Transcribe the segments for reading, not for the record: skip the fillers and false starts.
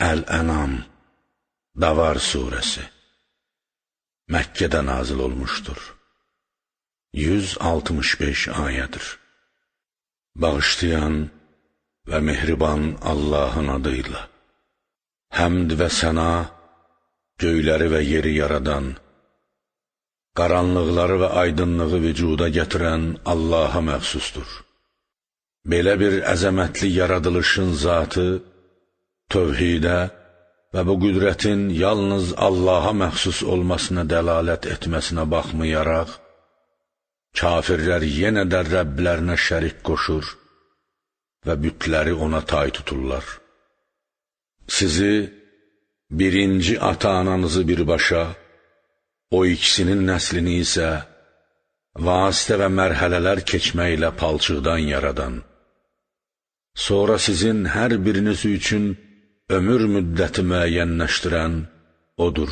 Əl-Ənam Davar surəsi Məkkədə nazil olmuşdur. 165 ayədir. Bağışlayan və mehriban Allahın adıyla. Həmd və səna, göyləri və yeri yaradan, qaranlıqları və aydınlığı vücuda gətirən Allaha məxsusdur. Belə bir əzəmətli yaradılışın zatı, tövhidə və bu qüdrətin yalnız Allaha məxsus olmasına dəlalət etməsinə baxmayaraq, kafirlər yenə də Rəbblərinə şərik qoşur və bütləri ona tay tuturlar. Sizi, birinci ata-ananızı birbaşa, o ikisinin nəslini isə vasitə və mərhələlər keçməklə palçıqdan yaradan, sonra sizin hər biriniz üçün ömür müddəti müəyyənləşdirən odur.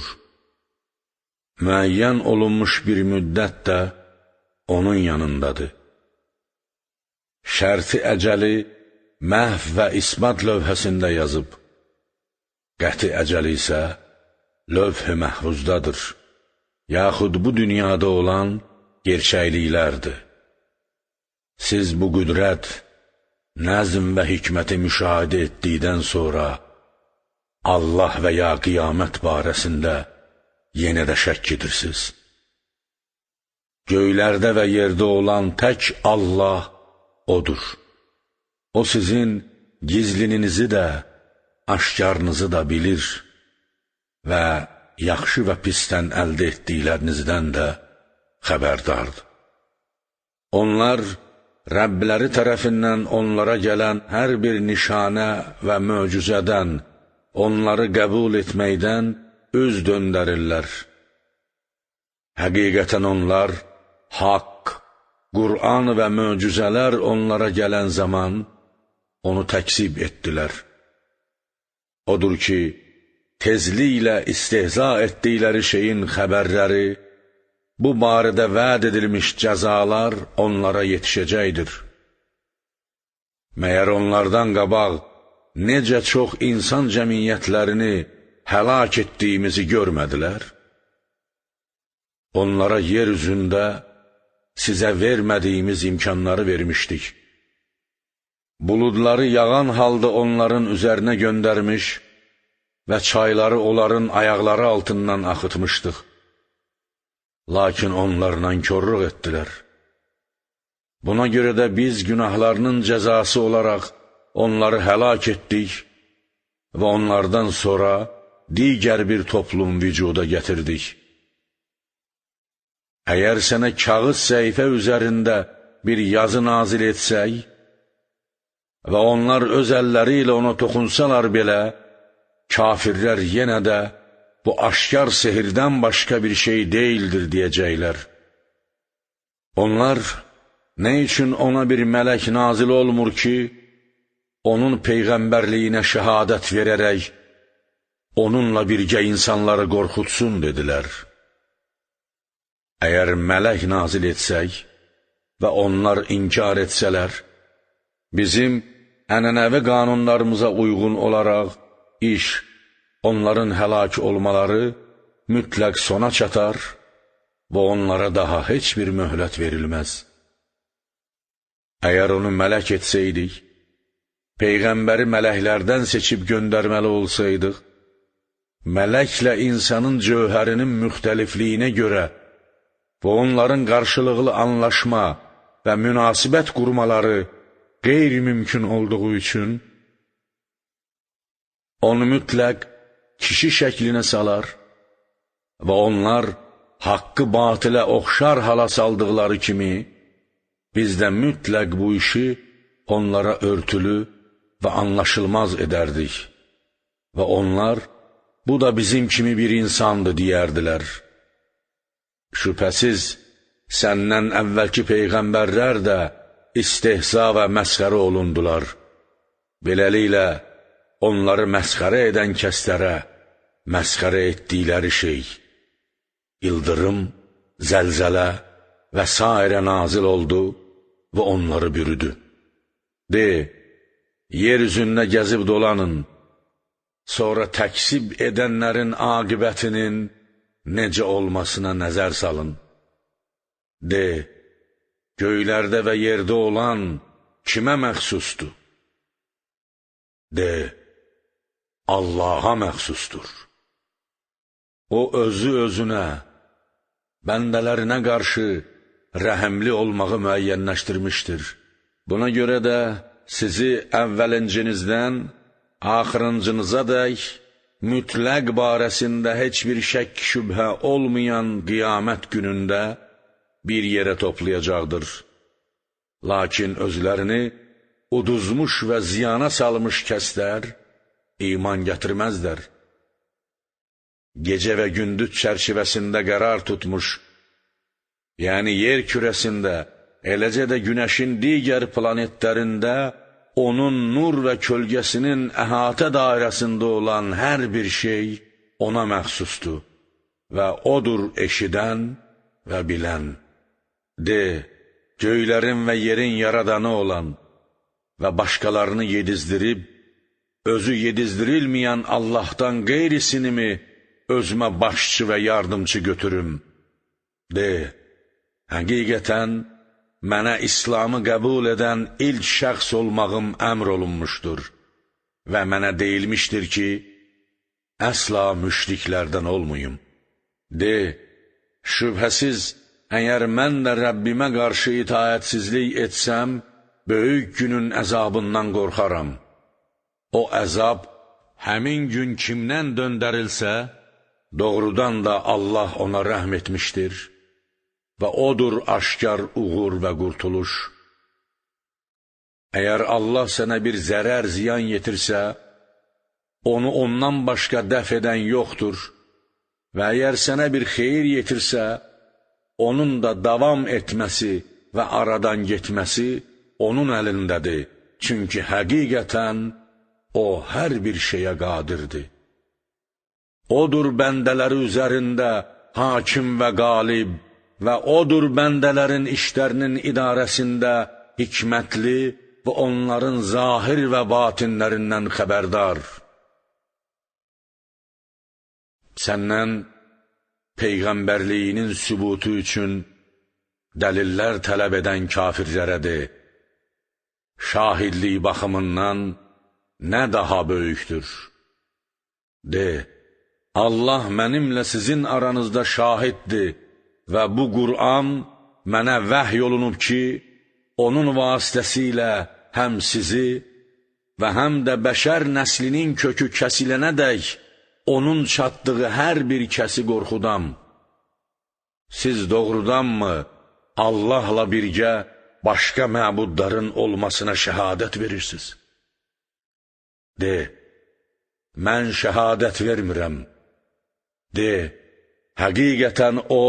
Müəyyən olunmuş bir müddət də onun yanındadır. Şərti əcəli məhv və isbat lövhəsində yazıb, qəti əcəli isə lövh-i məhfuzdadır, yaxud bu dünyada olan gerçəkliklərdir. Siz bu qüdrət, nəzm və hikməti müşahidə etdikdən sonra Allah və ya qiyamət barəsində yenə də şəkk edirsiniz. Göylərdə və yerdə olan tək Allah odur. O sizin gizlininizi də, aşkarınızı da bilir və yaxşı və pisdən əldə etdiklərinizdən də xəbərdardır. Onlar, Rəbbləri tərəfindən onlara gələn hər bir nişanə və möcüzədən, onları qəbul etməkdən üz döndərirlər. Həqiqətən onlar, haqq, Qur'an və möcüzələr onlara gələn zaman onu təkzib etdilər. Odur ki, tezliklə istehza etdikləri şeyin xəbərləri, bu barədə vəd edilmiş cəzalar onlara yetişəcəkdir. Məyər onlardan qabaq necə çox insan cəmiyyətlərini həlak etdiyimizi görmədilər? Onlara yer üzündə sizə vermədiyimiz imkanları vermişdik. Buludları yağan halda onların üzərinə göndərmiş və çayları onların ayaqları altından axıtmışdıq. Lakin onlar nankorluq etdilər. Buna görə də biz günahlarının cəzası olaraq onları həlak etdik və onlardan sonra digər bir toplum vücuda gətirdik. Əgər sənə kağız səhifə üzərində bir yazı nazil etsək və onlar öz əlləri ilə ona toxunsalar belə, kafirlər yenə də bu aşkar sehirdən başqa bir şey deyildir deyəcəklər. Onlar, nə üçün ona bir mələk nazil olmur ki, onun peyğəmbərliyinə şəhadət verərək, onunla birgə insanları qorxutsun, dedilər. Əgər mələk nazil etsək və onlar inkar etsələr, bizim ənənəvi qanunlarımıza uyğun olaraq iş, onların həlak olmaları mütləq sona çatar və onlara daha heç bir möhlət verilməz. Əgər onu mələk etsəydik, Peyğəmbəri mələklərdən seçib göndərməli olsaydıq, mələklə insanın cövhərinin müxtəlifliyinə görə və onların qarşılıqlı anlaşma və münasibət qurmaları qeyri-mümkün olduğu üçün, onu mütləq kişi şəklinə salar və onlar haqqı batılə oxşar hala saldıqları kimi, biz də mütləq bu işi onlara örtülü və anlaşılmaz edərdik və onlar, bu da bizim kimi bir insandır, deyərdilər. Şübhəsiz, səndən əvvəlki peyğəmbərlər də istehza və məsxərə olundular. Beləliklə, onları məsxərə edən kəslərə məsxərə etdikləri şey, ildırım, zəlzələ və s. nazil oldu və onları bürüdü. De, yer üzündə gəzib dolanın, sonra təksib edənlərin aqibətinin necə olmasına nəzər salın. De, göylərdə və yerdə olan kimə məxsusdur? De, Allaha məxsusdur. O özü özünə, bəndələrinə qarşı rəhəmli olmağı müəyyənləşdirmişdir. Buna görə də sizi əvvəlincinizdən axırıncınıza dək mütləq barəsində heç bir şəkk şübhə olmayan qiyamət günündə bir yerə toplayacaqdır. Lakin özlərini uduzmuş və ziyana salmış kəslər iman gətirməzlər. Gecə və gündüz çərçivəsində qərar tutmuş, yəni yer kürəsində, eləcə də günəşin digər planetlərində onun nur və kölgəsinin əhatə dairəsində olan hər bir şey ona məxsusdur və odur eşidən və bilən. De, göylərin və yerin yaradanı olan və başqalarını yedizdirib, özü yedizdirilməyən Allahdan qeyrisini mi özümə başçı və yardımcı götürüm? De, həqiqətən, mənə İslamı qəbul edən ilk şəxs olmağım əmr olunmuşdur və mənə deyilmişdir ki, əsla müşriklərdən olmayım. De, şübhəsiz, əgər mən də Rəbbimə qarşı itaətsizlik etsəm, böyük günün əzabından qorxaram. O əzab, həmin gün kimdən döndərilsə, doğrudan da Allah ona rəhm etmişdir və odur aşkar uğur və qurtuluş. Əgər Allah sənə bir zərər ziyan yetirsə, onu ondan başqa dəf edən yoxdur və əgər sənə bir xeyir yetirsə, onun da davam etməsi və aradan getməsi onun əlindədir. Çünki həqiqətən o hər bir şeyə qadirdir. Odur bəndələri üzərində hakim və qalib və odur bəndələrin işlərinin idarəsində hikmətli və onların zahir və batinlərindən xəbərdar. Səndən Peyğəmbərliyinin sübutu üçün dəlillər tələb edən kafirlərə de, şahidlik baxımından nə daha böyükdür? De, Allah mənimlə sizin aranızda şahiddir və bu Qur'an mənə vəhy olunub ki, onun vasitəsilə həm sizi və həm də bəşər nəslinin kökü kəsilənədək onun çatdığı hər bir kəsi qorxudam. Siz doğrudanmı Allahla birgə başqa məbudların olmasına şəhadət verirsiniz? De, mən şəhadət vermirəm. De, həqiqətən O,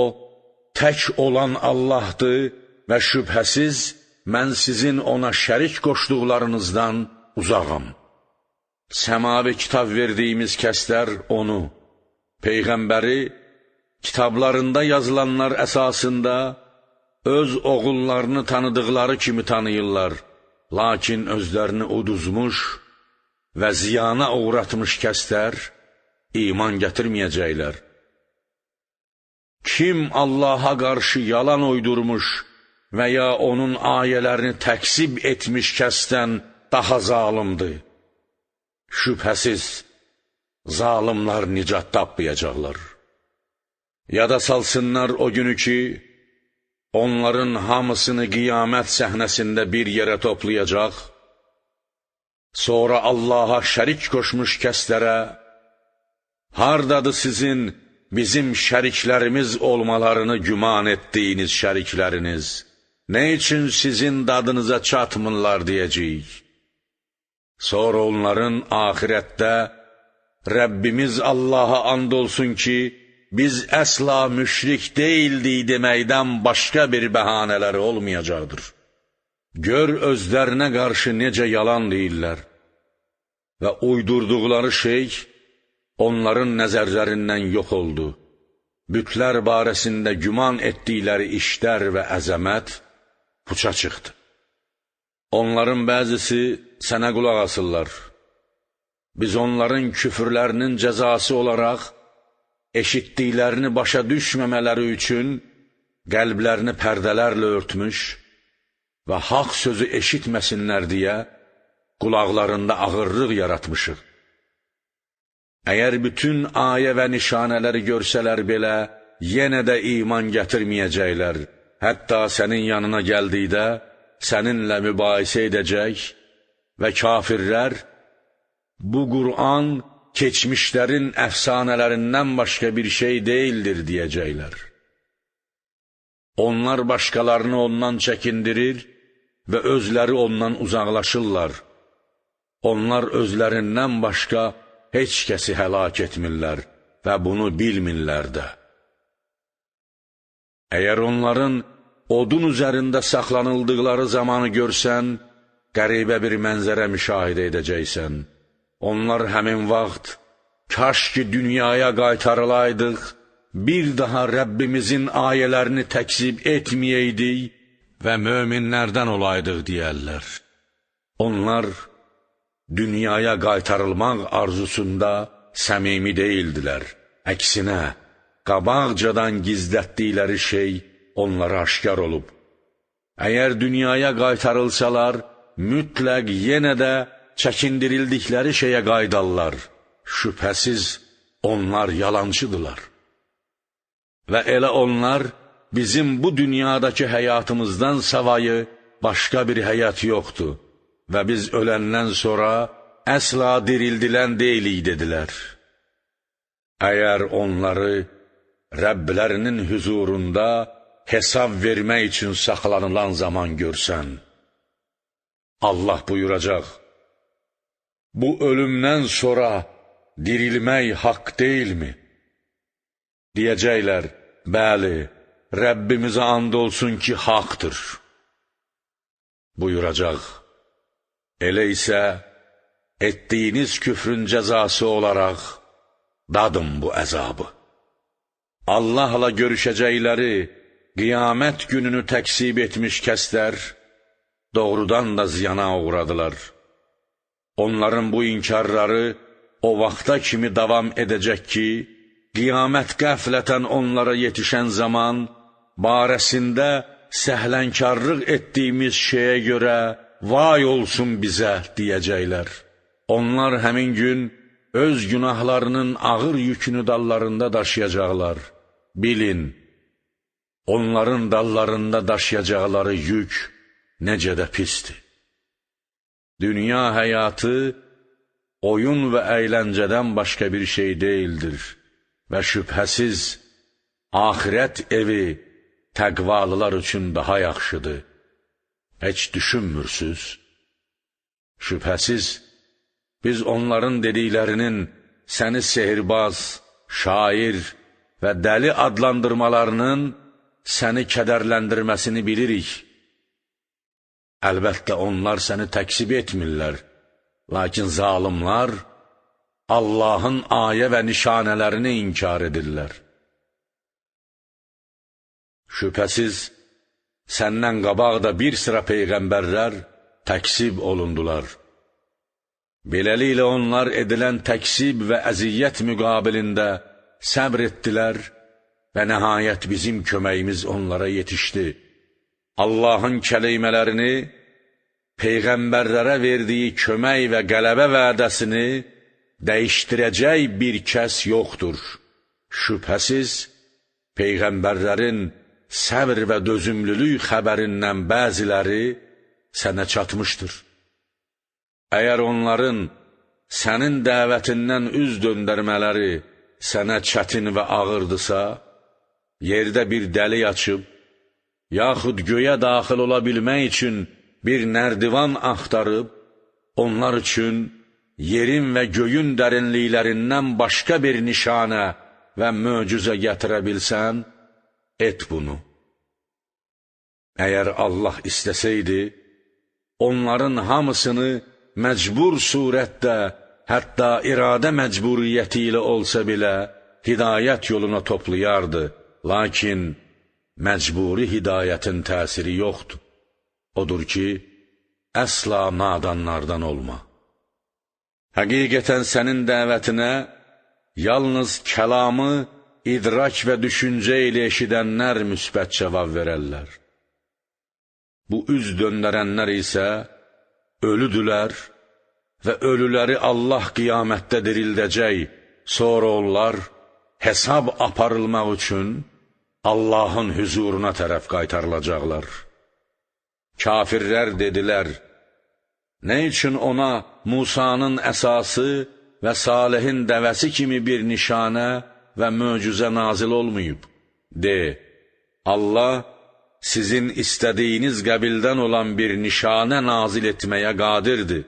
tək olan Allahdır və şübhəsiz, mən sizin ona şərik qoşduqlarınızdan uzağam. Səmavi kitab verdiyimiz kəslər onu, Peyğəmbəri, kitablarında yazılanlar əsasında öz oğullarını tanıdıqları kimi tanıyırlar, lakin özlərini uduzmuş və ziyana uğratmış kəslər iman gətirməyəcəklər. Kim Allaha qarşı yalan uydurmuş və ya onun ayələrini təksib etmiş kəsdən daha zalimdir. Şübhəsiz, zalimlar nicat tapmayacaqlar. Yada salsınlar o günü ki, onların hamısını qiyamət səhnəsində bir yerə toplayacaq, sonra Allaha şərik qoşmuş kəslərə, hardadır sizin bizim şəriklərimiz olmalarını güman etdiyiniz şərikləriniz, nə üçün sizin dadınıza çatmırlar deyəcəyik. Sonra onların axirətdə Rəbbimiz Allaha and olsun ki, biz əsla müşrik deyildik deməkdən başqa bir bəhanələri olmayacaqdır. Gör özlərinə qarşı necə yalan deyirlər və uydurduqları şey onların nəzərlərindən yox oldu. Bütlər barəsində güman etdikləri işlər və əzəmət puça çıxdı. Onların bəzisi sənə qulaq asırlar, biz onların küfürlərinin cəzası olaraq, eşitdiklərini başa düşməmələri üçün qəlblərini pərdələrlə örtmüş və haqq sözü eşitməsinlər deyə qulaqlarında ağırlıq yaratmışıq. Əgər bütün ayə və nişanələri görsələr belə, yenə də iman gətirməyəcəklər. Hətta sənin yanına gəldikdə, səninlə mübahisə edəcək və kafirlər, bu Qur'an keçmişlərin əfsanələrindən başqa bir şey deyildir, deyəcəklər. Onlar başqalarını ondan çəkindirir və özləri ondan uzaqlaşırlar. Onlar özlərindən başqa heç kəsi həlak etmirlər və bunu bilmirlər də. Əgər onların odun üzərində saxlanıldıqları zamanı görsən, qəribə bir mənzərə müşahidə edəcəksən. Onlar həmin vaxt, kaş ki dünyaya qaytarılaydıq, bir daha Rəbbimizin ayələrini təkzib etməyəydik və möminlərdən olaydıq deyərlər. Onlar dünyaya qaytarılmaq arzusunda səmimi deyildilər. Əksinə, qabaqcadan gizlətdikləri şey onlara aşkar olub. Əgər dünyaya qaytarılsalar, mütləq yenə də çəkindirildikləri şeyə qaydarlar. Şübhəsiz, onlar yalancıdırlar. Və elə onlar, bizim bu dünyadakı həyatımızdan savayı başqa bir həyat yoxdur və biz öləndən sonra əsla dirildilən deyilik, dedilər. Əgər onları Rəblərinin hüzurunda hesab vermək üçün saxlanılan zaman görsən, Allah buyuracaq, bu ölümdən sonra dirilmək haqq deyilmi? Deyəcəklər, bəli, Rəbbimizə and olsun ki, haqdır. Buyuracaq, elə isə etdiyiniz küfrün cəzası olaraq dadın bu əzabı. Allahla görüşəcəkləri qiyamət gününü təksib etmiş kəslər doğrudan da ziyana uğradılar. Onların bu inkarları o vaxta kimi davam edəcək ki, qiyamət qəflətən onlara yetişən zaman barəsində səhlənkarlıq etdiyimiz şeyə görə vay olsun bizə deyəcəklər. Onlar həmin gün öz günahlarının ağır yükünü dallarında daşıyacaqlar. Bilin, onların dallarında daşıyacaqları yük necə də pisdir. Dünya həyatı oyun və əyləncədən başqa bir şey deyildir və şübhəsiz, axirət evi təqvalılar üçün daha yaxşıdır. Heç düşünmürsüz? Şübhəsiz, biz onların dediklərinin səni sehirbaz, şair və dəli adlandırmalarının səni kədərləndirməsini bilirik. Əlbəttə, onlar səni təksib etmirlər, lakin zalimlar Allahın ayə və nişanələrini inkar edirlər. Şübhəsiz, səndən qabaq da bir sıra peyğəmbərlər təksib olundular. Beləliklə onlar edilən təksib və əziyyət müqabilində səbr etdilər və nəhayət bizim köməyimiz onlara yetişdi. Allahın kəlimələrini, peyğəmbərlərə verdiyi kömək və qələbə vədəsini dəyişdirəcək bir kəs yoxdur. Şübhəsiz, peyğəmbərlərin səbr və dözümlülük xəbərindən bəziləri sənə çatmışdır. Əgər onların sənin dəvətindən üz döndərmələri sənə çətin və ağırdısa, yerdə bir dəlik açıb, yaxud göyə daxil ola bilmək üçün bir nərdivan axtarıb, onlar üçün yerin və göyün dərinliklərindən başqa bir nişanə və möcüzə gətirə bilsən, et bunu. Əgər Allah istəsəydi, onların hamısını məcbur surətdə, hətta iradə məcburiyyəti ilə olsa belə, hidayət yoluna toplayardı. Lakin məcburi hidayətin təsiri yoxdur. Odur ki, əsla nadanlardan olma. Həqiqətən sənin dəvətinə yalnız kəlamı idrak və düşüncə ilə eşidənlər müsbət cavab verərlər. Bu üz döndərənlər isə ölüdülər və ölüləri Allah qiyamətdə dirildəcək, sonra onlar hesab aparılmaq üçün Allahın hüzuruna tərəf qaytarılacaqlar. Kafirlər dedilər, nə üçün ona Musanın əsası və Salihin dəvəsi kimi bir nişanə və möcüzə nazil olmayıb? De, Allah sizin istədiyiniz qəbildən olan bir nişanə nazil etməyə qadirdir.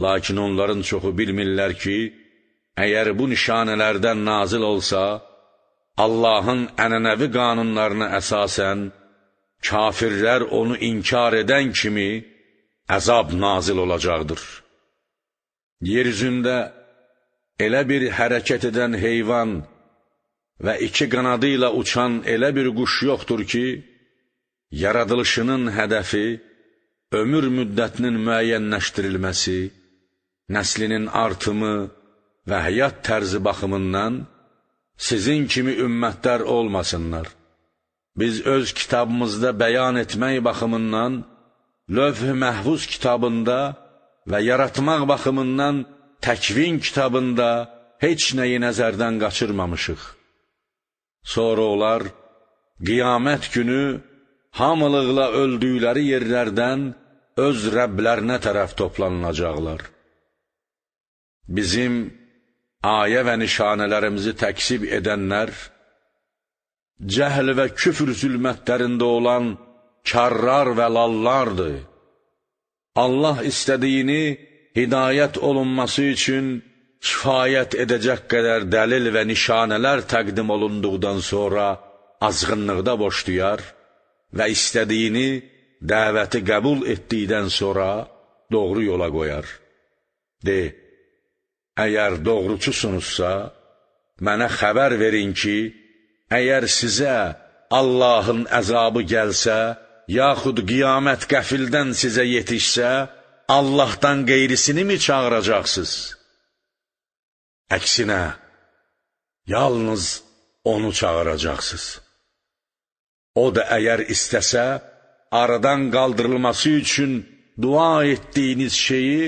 Lakin onların çoxu bilmirlər ki, əgər bu nişanələrdən nazil olsa, Allahın ənənəvi qanunlarına əsasən, kafirlər onu inkar edən kimi əzab nazil olacaqdır. Yeryüzündə elə bir hərəkət edən heyvan və iki qanadı ilə uçan elə bir quş yoxdur ki, yaradılışının hədəfi, ömür müddətinin müəyyənləşdirilməsi, nəslinin artımı və həyat tərzi baxımından sizin kimi ümmətlər olmasınlar. Biz öz kitabımızda bəyan etmək baxımından, Lövh-i Məhfuz kitabında və yaratmaq baxımından Təkvin kitabında heç nəyi nəzərdən qaçırmamışıq. Sonra onlar qiyamət günü hamılıqla öldükləri yerlərdən öz Rəblərinə tərəf toplanılacaqlar. Bizim ayə və nişanələrimizi təksib edənlər, cəhl və küfr zülmətlərində olan karlar və lallardır. Allah istədiyini hidayət olunması üçün kifayət edəcək qədər dəlil və nişanələr təqdim olunduqdan sonra azğınlıqda boşlayar və istədiyini dəvəti qəbul etdikdən sonra doğru yola qoyar. De, əgər doğruçusunuzsa, mənə xəbər verin ki, əgər sizə Allahın əzabı gəlsə, yaxud qiyamət qəfildən sizə yetişsə, Allahdan qeyrisini mi çağıracaqsınız? Əksinə, yalnız onu çağıracaqsınız. O da əgər istəsə, aradan qaldırılması üçün dua etdiyiniz şeyi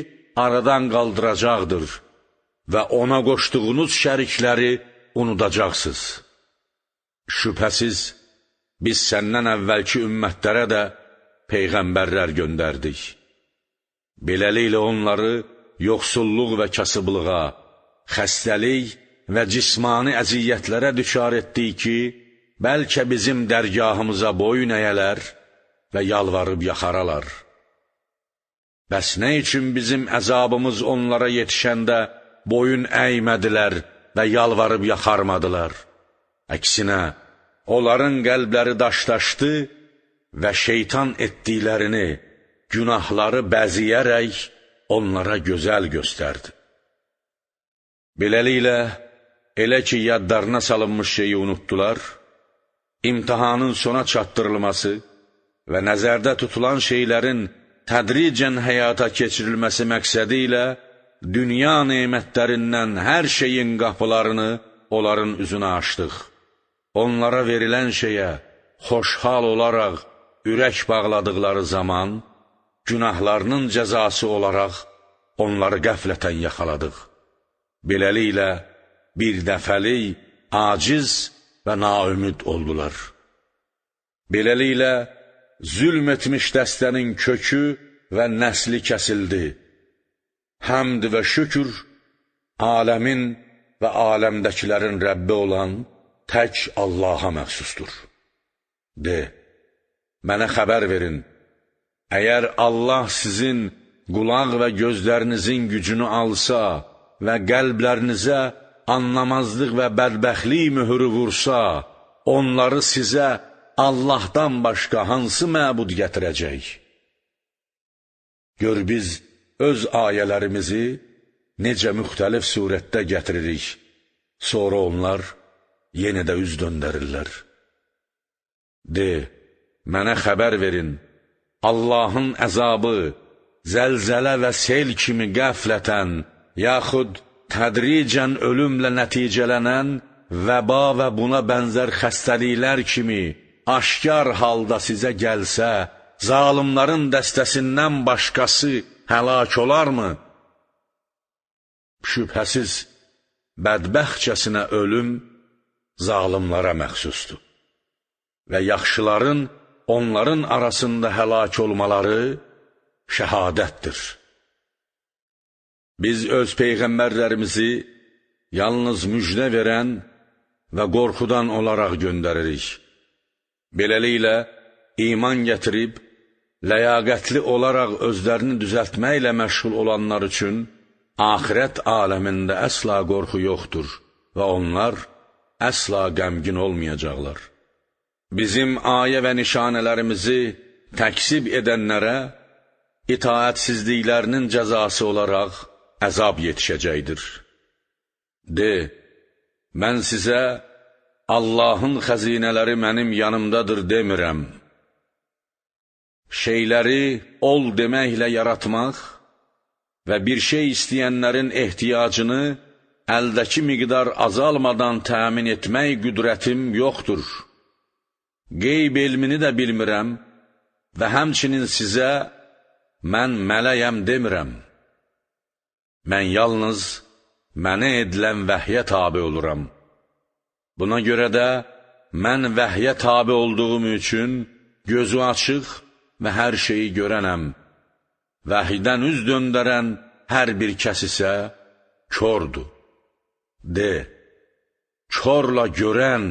aradan qaldıracaqdır və ona qoşduğunuz şərikləri unudacaqsınız. Şübhəsiz, biz səndən əvvəlki ümmətlərə də peyğəmbərlər göndərdik. Beləliklə onları yoxsulluq və kasıblığa, xəstəlik və cismani əziyyətlərə düçar etdik ki, bəlkə bizim dərgahımıza boyun əyələr və yalvarıb yaxaralar. Bəs nə üçün bizim əzabımız onlara yetişəndə boyun əymədilər və yalvarıb yaxarmadılar? Əksinə, onların qəlbləri daşdaşdı və şeytan etdiklərini, günahları bəziyərək onlara gözəl göstərdi. Beləliklə, elə ki, yadlarına salınmış şeyi unutdular, imtihanın sona çatdırılması və nəzərdə tutulan şeylərin tədricən həyata keçirilməsi məqsədi ilə dünya nemətlərindən hər şeyin qapılarını onların üzünə açdıq. Onlara verilən şeyə xoşhal olaraq ürək bağladıqları zaman, günahlarının cəzası olaraq onları qəflətən yaxaladıq. Beləliklə, bir dəfəlik, aciz və naümid oldular. Beləliklə, zülm etmiş dəstənin kökü və nəsli kəsildi. Həmd və şükür, aləmin və aləmdəkilərin Rəbbi olan tək Allaha məxsusdur. De, mənə xəbər verin, əgər Allah sizin qulaq və gözlərinizin gücünü alsa və qəlblərinizə anlamazlıq və bədbəxtlik möhürü vursa, onları sizə Allahdan başqa hansı məbud gətirəcək? Gör, biz öz ayələrimizi necə müxtəlif surətdə gətiririk, sonra onlar yenə də üz döndərirlər. De, mənə xəbər verin, Allahın əzabı zəlzələ və sel kimi qəflətən, yaxud tədricən ölümlə nəticələnən vəba və buna bənzər xəstəliklər kimi aşkar halda sizə gəlsə, zalimların dəstəsindən başqası həlak olarmı? Şübhəsiz, bədbəxtcəsinə ölüm zalimlara məxsusdur və yaxşıların onların arasında həlak olmaları şəhadətdir. Biz öz peyğəmbərlərimizi yalnız müjdə verən və qorxudan olaraq göndəririk. Beləliklə, iman gətirib, ləyaqətli olaraq özlərini düzəltməklə məşğul olanlar üçün axirət aləmində əsla qorxu yoxdur və onlar əsla qəmgin olmayacaqlar. Bizim ayə və nişanələrimizi təksib edənlərə itaətsizliklərinin cəzası olaraq əzab yetişəcəkdir. De, mən sizə Allahın xəzinələri mənim yanımdadır demirəm. Şeyləri ol deməklə yaratmaq və bir şey istəyənlərin ehtiyacını əldəki miqdar azalmadan təmin etmək qüdrətim yoxdur. Qeyb elmini də bilmirəm və həmçinin sizə mən mələyəm demirəm. Mən yalnız mənə edilən vəhyə tabi oluram. Buna görə də mən vəhyə tabi olduğum üçün gözü açıq və hər şeyi görənəm. Vəhiydən üz döndərən hər bir kəs isə kördur. De, körlə görən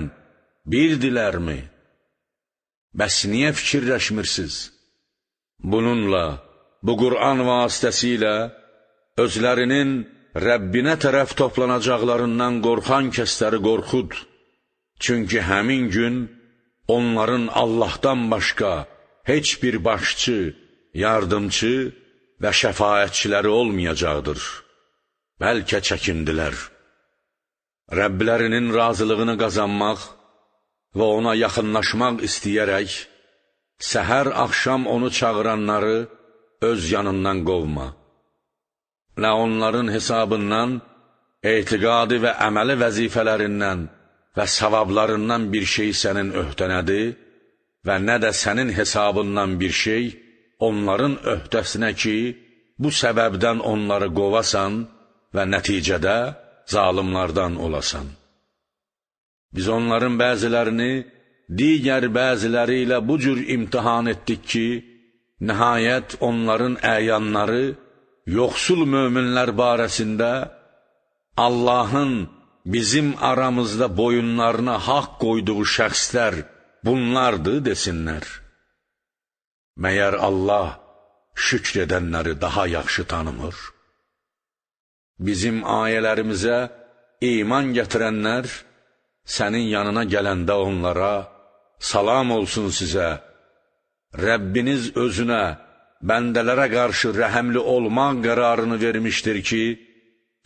birdilərmi? Bəs niyə fikirləşmirsiniz? Bununla, bu Qur'an vasitəsilə özlərinin Rəbbinə tərəf toplanacaqlarından qorxan kəsləri qorxud. Çünki həmin gün onların Allahdan başqa heç bir başçı, yardımcı və şəfaətçiləri olmayacaqdır. Bəlkə çəkindilər. Rəblərinin razılığını qazanmaq və ona yaxınlaşmaq istəyərək, səhər axşam onu çağıranları öz yanından qovma. Nə onların hesabından, etiqadi və əməli vəzifələrindən və savablarından bir şey sənin öhdənədir və nə də sənin hesabından bir şey onların öhdəsinə ki, bu səbəbdən onları qovasan və nəticədə zalimlardan olasan. Biz onların bəzilərini digər bəziləri ilə bu cür imtihan etdik ki, nəhayət onların əyanları yoxsul möminlər barəsində Allahın bizim aramızda boyunlarına haqq qoyduğu şəxslər bunlardır desinlər. Məyər Allah şükr edənləri daha yaxşı tanımır? Bizim ayələrimizə iman gətirənlər sənin yanına gələndə onlara salam olsun sizə, Rəbbiniz özünə, bəndələrə qarşı rəhəmli olmaq qərarını vermişdir ki,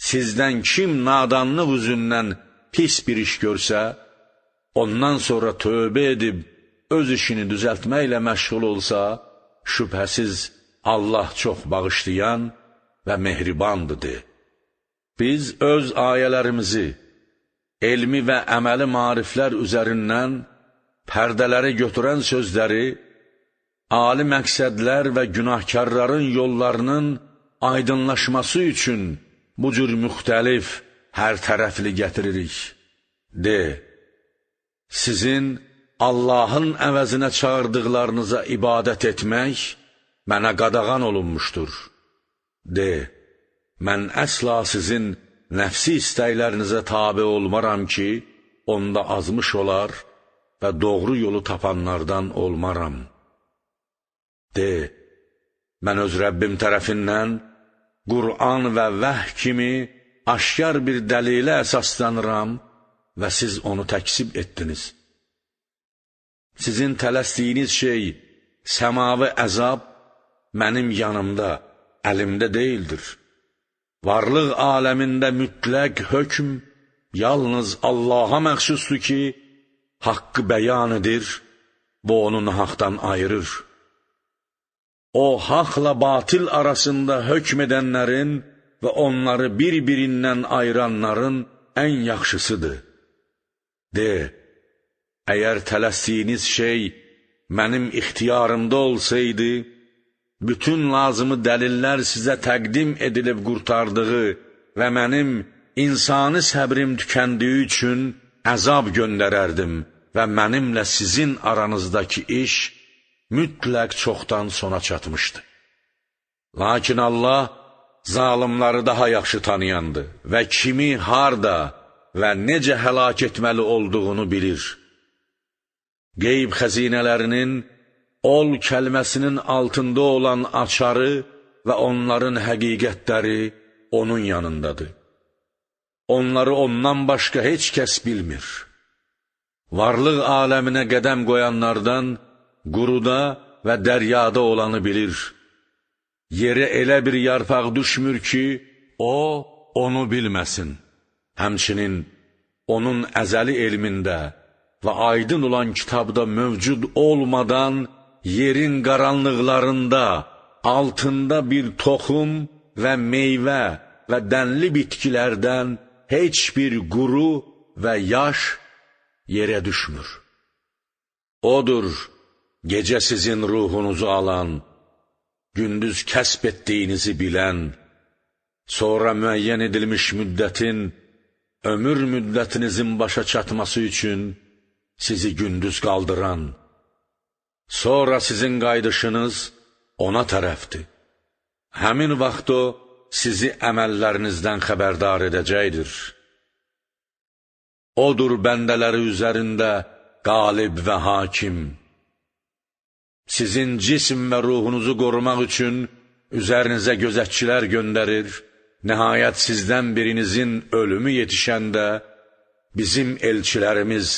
sizdən kim nadanlıq üzündən pis bir iş görsə, ondan sonra tövbə edib öz işini düzəltməklə məşğul olsa, şübhəsiz Allah çox bağışlayan və mehribandır. Biz öz ayələrimizi, elmi və əməli mariflər üzərindən pərdələri götürən sözləri, ali məqsədlər və günahkarların yollarının aydınlaşması üçün bu cür müxtəlif, hər tərəfli gətiririk. De, sizin Allahın əvəzinə çağırdıqlarınıza ibadət etmək mənə qadağan olunmuşdur. De, mən əsla sizin nəfsi istəklərinizə tabi olmaram ki, onda azmış olar və doğru yolu tapanlardan olmaram. De, mən öz Rəbbim tərəfindən Qur'an və vəh kimi aşkar bir dəlilə əsaslanıram və siz onu təksib etdiniz. Sizin tələsdiyiniz şey, səmavi əzab mənim yanımda, əlimdə deyildir. Varlıq aləmində mütləq hökm yalnız Allaha məxsusdur ki, haqqı bəyan edir, bu onu nahaqdan ayırır. O, haqla batil arasında hökm edənlərin və onları bir-birindən ayıranların ən yaxşısıdır. De, əgər tələsdiyiniz şey mənim ixtiyarımda olsaydı, bütün lazımı dəlillər sizə təqdim edilib qurtardığı və mənim insani səbrim tükəndiyi üçün əzab göndərərdim və mənimlə sizin aranızdakı iş mütləq çoxdan sona çatmışdı. Lakin Allah zalimları daha yaxşı tanıyandı və kimi harda və necə həlak etməli olduğunu bilir. Qeyb xəzinələrinin ol kəlməsinin altında olan açarı və onların həqiqətləri onun yanındadır. Onları ondan başqa heç kəs bilmir. Varlıq aləminə qədəm qoyanlardan quruda və dəryada olanı bilir. Yerə elə bir yarpaq düşmür ki, o, onu bilməsin. Həmçinin, onun əzəli elmində və aydın olan kitabda mövcud olmadan, yerin qaranlıqlarında, altında bir toxum və meyvə və dənli bitkilərdən heç bir quru və yaş yerə düşmür. Odur, gecə sizin ruhunuzu alan, gündüz kəsb etdiyinizi bilən, sonra müəyyən edilmiş müddətin, ömür müddətinizin başa çatması üçün sizi gündüz qaldıran, sonra sizin qaydışınız ona tərəfdir. Həmin vaxt o, sizi əməllərinizdən xəbərdar edəcəkdir. Odur bəndələri üzərində qalib və hakim. Sizin cism və ruhunuzu qorumaq üçün üzərinizə gözətçilər göndərir, nəhayət sizdən birinizin ölümü yetişəndə bizim elçilərimiz,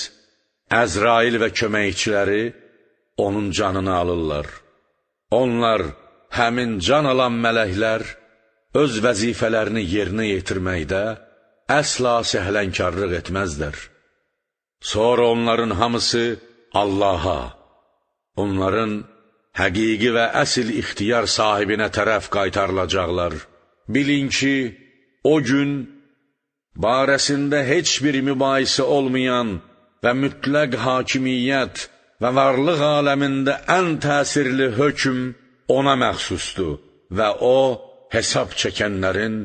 Əzrail və köməkçiləri onun canını alırlar. Onlar, həmin can alan mələklər, öz vəzifələrini yerinə yetirməkdə əsla səhlənkarlıq etməzlər. Sonra onların hamısı Allaha, onların həqiqi və əsl ixtiyar sahibinə tərəf qaytarılacaqlar. Bilin ki, o gün barəsində heç bir mübahisə olmayan və mütləq hakimiyyət və varlıq aləmində ən təsirli hökm ona məxsusdur və o, hesab çəkənlərin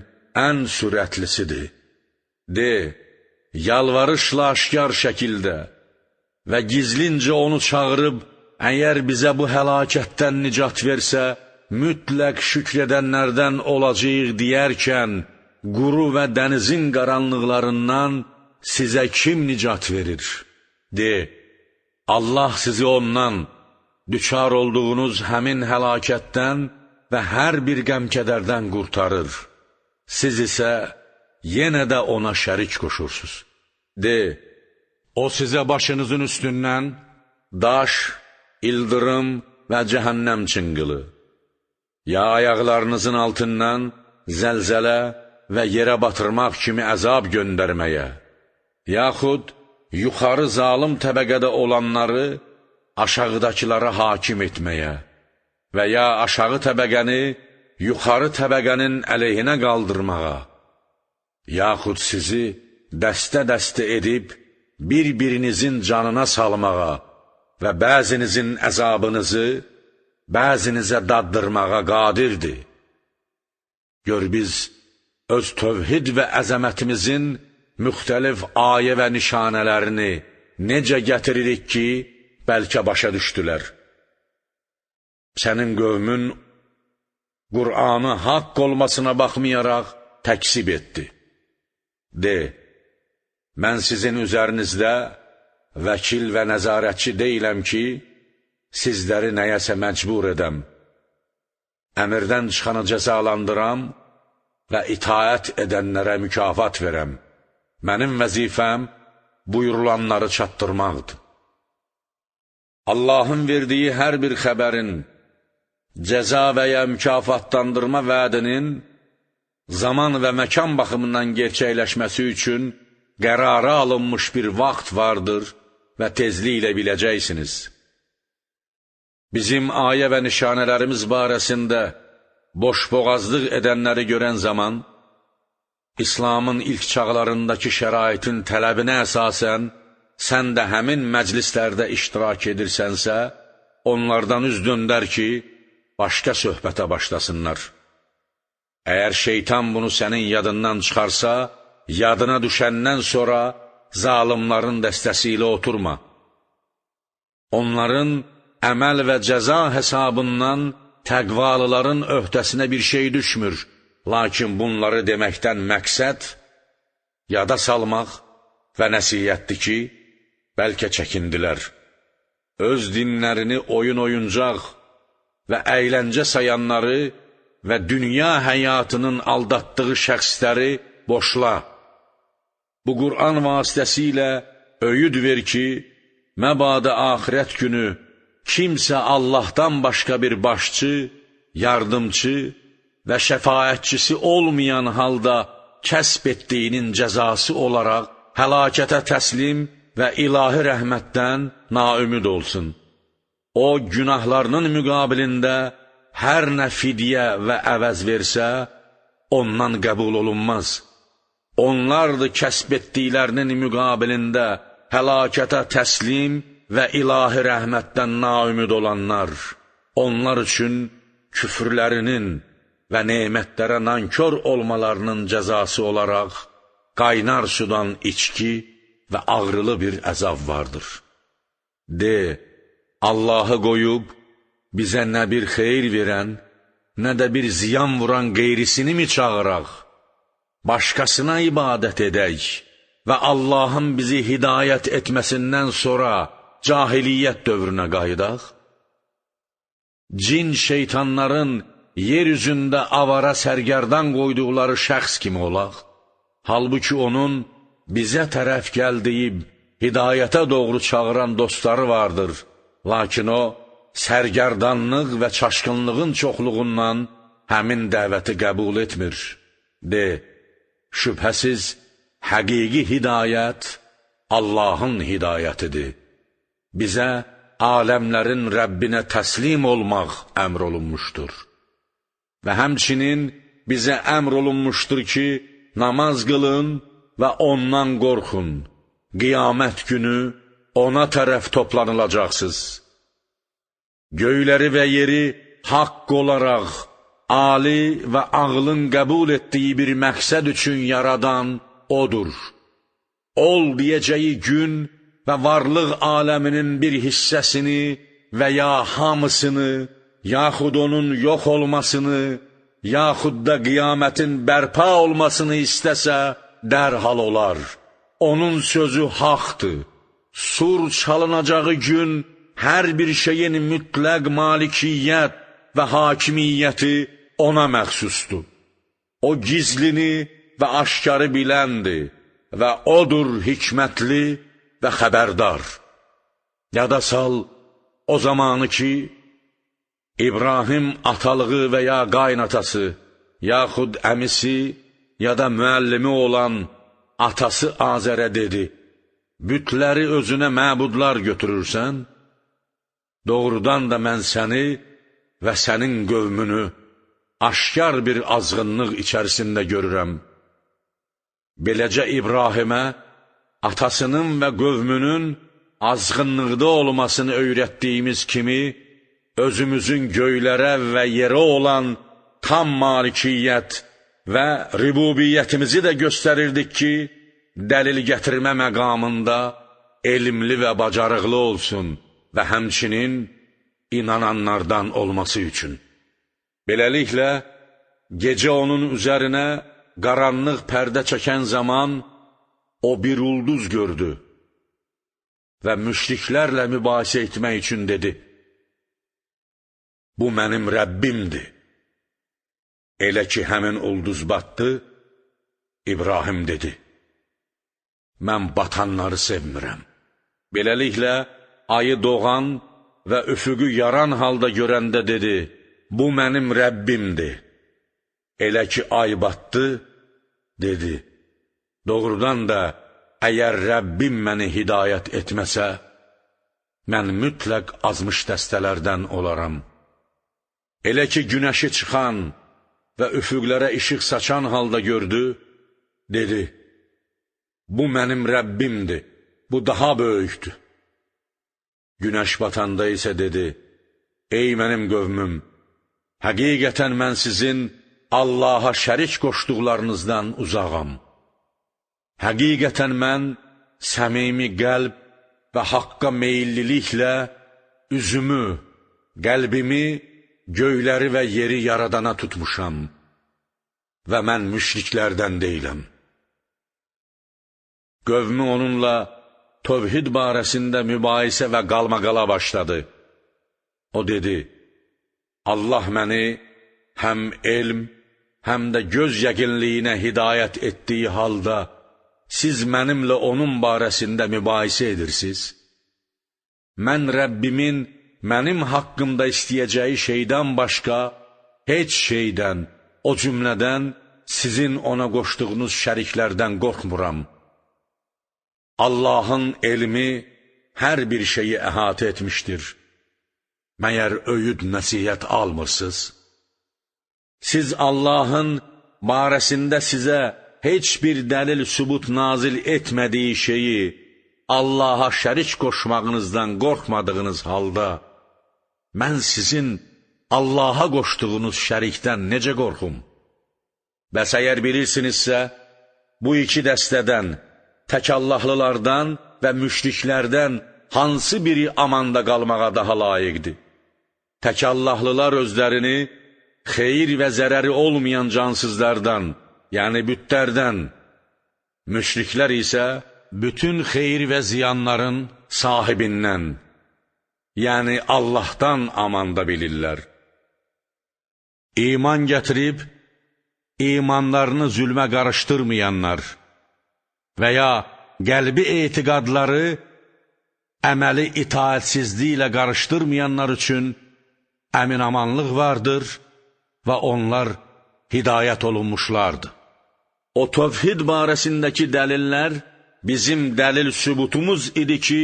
ən sürətlisidir. De, yalvarışla aşkar şəkildə və gizlincə onu çağırıb, əgər bizə bu həlakətdən nicat versə, mütləq şükr edənlərdən olacaq deyərkən, quru və dənizin qaranlıqlarından sizə kim nicat verir? De, Allah sizi ondan, düçar olduğunuz həmin həlakətdən və hər bir qəm-kədərdən qurtarır. Siz isə yenə də ona şərik qoşursunuz. De, o sizə başınızın üstündən daş, ildırım və cəhənnəm çınqılı, ya ayaqlarınızın altından zəlzələ və yerə batırmaq kimi əzab göndərməyə, yaxud yuxarı zalım təbəqədə olanları aşağıdakılara hakim etməyə və ya aşağı təbəqəni yuxarı təbəqənin əleyhinə qaldırmağa, yaxud sizi dəstə-dəstə edib bir-birinizin canına salmağa və bəzinizin əzabınızı bəzinizə daddırmağa qadirdir. Gör biz öz tövhid və əzəmətimizin müxtəlif ayə və nişanələrini necə gətiririk ki, bəlkə başa düşdülər. Sənin qövmün Qur'anı haqq olmasına baxmayaraq təksib etdi. De, mən sizin üzərinizdə vəkil və nəzarətçi deyiləm ki, sizləri nəyəsə məcbur edəm. Əmirdən çıxanı cəzalandıram və itaət edənlərə mükafat verəm. Mənim vəzifəm buyurulanları çatdırmaqdır. Allahın verdiyi hər bir xəbərin, cəza və ya mükafatlandırma vədinin zaman və məkan baxımından gerçəkləşməsi üçün qərara alınmış bir vaxt vardır və tezliklə biləcəksiniz. Bizim ayə və nişanələrimiz barəsində boşboğazlıq edənləri görən zaman, İslamın ilk çağlarındakı şəraitin tələbinə əsasən, sən də həmin məclislərdə iştirak edirsənsə, onlardan üz döndər ki, başqa söhbətə başlasınlar. Əgər şeytan bunu sənin yadından çıxarsa, yadına düşəndən sonra zalimların dəstəsi ilə oturma. Onların əməl və cəza hesabından təqvalıların öhdəsinə bir şey düşmür. Lakin bunları deməkdən məqsəd yada salmaq və nəsihətdir ki, bəlkə çəkindilər. Öz dinlərini oyuncaq və əyləncə sayanları və dünya həyatının aldatdığı şəxsləri boşla. Bu Qur'an vasitəsilə öyüd ver ki, məbadə axirət günü kimsə Allahdan başqa bir başçı, yardımcı və şəfaətçisi olmayan halda kəsb etdiyinin cəzası olaraq həlakətə təslim və ilahi rəhmətdən naümid olsun. O, günahlarının müqabilində hər nə fidyə və əvəz versə, ondan qəbul olunmaz. Onlardır kəsb etdiklərinin müqabilində həlakətə təslim və ilahi rəhmətdən naümid olanlar. Onlar üçün küfrlərinin və nemətlərə nankör olmalarının cəzası olaraq qaynar sudan içki və ağrılı bir əzab vardır. De, Allahı qoyub bizə nə bir xeyir verən, nə də bir ziyan vuran qeyrisini mi çağıraq? Başqasına ibadət edək və Allahın bizi hidayət etməsindən sonra cahiliyyət dövrünə qayıdaq? Cin şeytanların yer üzündə avara sərgərdan qoyduqları şəxs kimi olaq. Halbuki onun bizə tərəf gəldiyib, hidayətə doğru çağıran dostları vardır. Lakin o, sərgərdanlıq və çaşqınlığın çoxluğundan həmin dəvəti qəbul etmir. De, şübhəsiz, həqiqi hidayət Allahın hidayətidir. Bizə aləmlərin Rəbbinə təslim olmaq əmr olunmuşdur. Və həmçinin bizə əmr olunmuşdur ki, namaz qılın və ondan qorxun. Qiyamət günü ona tərəf toplanılacaqsınız. Göyləri və yeri haqq olaraq, ali və ağlın qəbul etdiyi bir məqsəd üçün yaradan odur. Ol deyəcəyi gün və varlıq aləminin bir hissəsini və ya hamısını, yaxud onun yox olmasını, yaxud da qiyamətin bərpa olmasını istəsə, dərhal olar. Onun sözü haqdır. Sur çalınacağı gün hər bir şeyin mütləq malikiyyət və hakimiyyəti ona məxsusdur. O gizlini və aşkarı biləndir və odur hikmətli və xəbərdar. Yada sal o zamanı ki, İbrahim atalığı və ya qaynatası, yaxud əmisi ya da müəllimi olan atası Azərə dedi, bütləri özünə məbudlar götürürsən, doğrudan da mən səni və sənin qövmünü aşkar bir azğınlıq içərisində görürəm. Beləcə İbrahimə atasının və qövmünün azğınlıqda olmasını öyrətdiyimiz kimi, özümüzün göylərə və yerə olan tam malikiyyət və ribubiyyətimizi də göstərirdik ki, dəlil gətirmə məqamında elmli və bacarıqlı olsun və həmçinin inananlardan olması üçün. Beləliklə, gecə onun üzərinə qaranlıq pərdə çəkən zaman o bir ulduz gördü və müşriklərlə mübahisə etmək üçün dedi, bu mənim Rəbbimdir. Elə ki, həmin ulduz batdı, İbrahim dedi, mən batanları sevmirəm. Beləliklə, ayı doğan və üfüqü yaran halda görəndə dedi, bu mənim Rəbbimdir. Elə ki, ay batdı, dedi, doğrudan da əgər Rəbbim məni hidayət etməsə, mən mütləq azmış dəstələrdən olaram. Elə ki, günəşi çıxan və üfüqlərə işıq saçan halda gördü, dedi, bu mənim Rəbbimdir, bu daha böyükdür. Günəş batanda isə dedi, ey mənim qövmüm, həqiqətən mən sizin Allaha şərik qoşduqlarınızdan uzağam. Həqiqətən mən səmimi qəlb və haqqa meyilliliklə üzümü, qəlbimi, göyləri və yeri yaradana tutmuşam və mən müşriklərdən deyiləm. Qövmü onunla tövhid barəsində mübahisə və qalmaqala başladı. O dedi, Allah məni həm elm, həm də göz yəqinliyinə hidayət etdiyi halda, siz mənimlə onun barəsində mübahisə edirsiniz. Mən Rəbbimin mənim haqqımda istəyəcəyi şeydən başqa, heç şeydən, o cümlədən sizin ona qoşduğunuz şəriklərdən qorxmuram. Allahın elmi hər bir şeyi əhatə etmişdir. Məyər öyüd nəsihət almırsınız? Siz Allahın barəsində sizə heç bir dəlil sübut nazil etmədiyi şeyi Allaha şərik qoşmağınızdan qorxmadığınız halda, mən sizin Allaha qoşduğunuz şərikdən necə qorxum? Bəs əgər bilirsinizsə, bu iki dəstədən, təkallahlılardan və müşriklərdən hansı biri amanda qalmağa daha layiqdir? Təkallahlılar özlərini xeyir və zərəri olmayan cansızlardan, yəni bütlərdən, müşriklər isə bütün xeyir və ziyanların sahibindən, yəni Allahdan amanda bilirlər. İman gətirib, imanlarını zülmə qarışdırmayanlar və ya qəlbi etiqadları əməli itaətsizliklə qarışdırmayanlar üçün əmin-amanlıq vardır və onlar hidayət olunmuşlardır. O tövhid barəsindəki dəlillər bizim dəlil sübutumuz idi ki,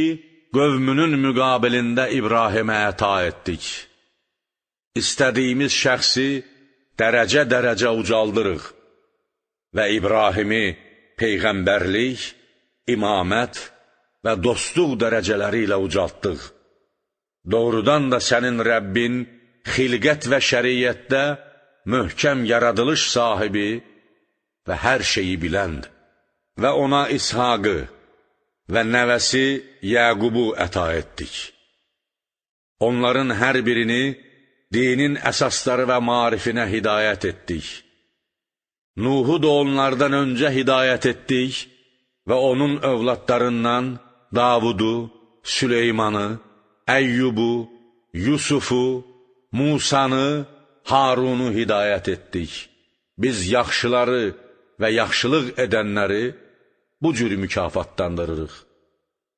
qövmünün müqabilində İbrahimə əta etdik. İstədiyimiz şəxsi dərəcə-dərəcə ucaldırıq və İbrahimi peyğəmbərlik, imamət və dostluq dərəcələri ilə ucaltdıq. Doğrudan da sənin Rəbbin xilqət və şəriyyətdə möhkəm yaradılış sahibi və hər şeyi biləndir. Və ona İshaqı və nəvəsi Yəqubu əta etdik. Onların hər birini dinin əsasları və marifinə hidayət etdik. Nuhu da onlardan öncə hidayət etdik və onun övladlarından Davudu, Süleymanı, Əyyubu, Yusufu, Musanı, Harunu hidayət etdik. Biz yaxşıları və yaxşılıq edənləri bu cür mükafatlandırırıq.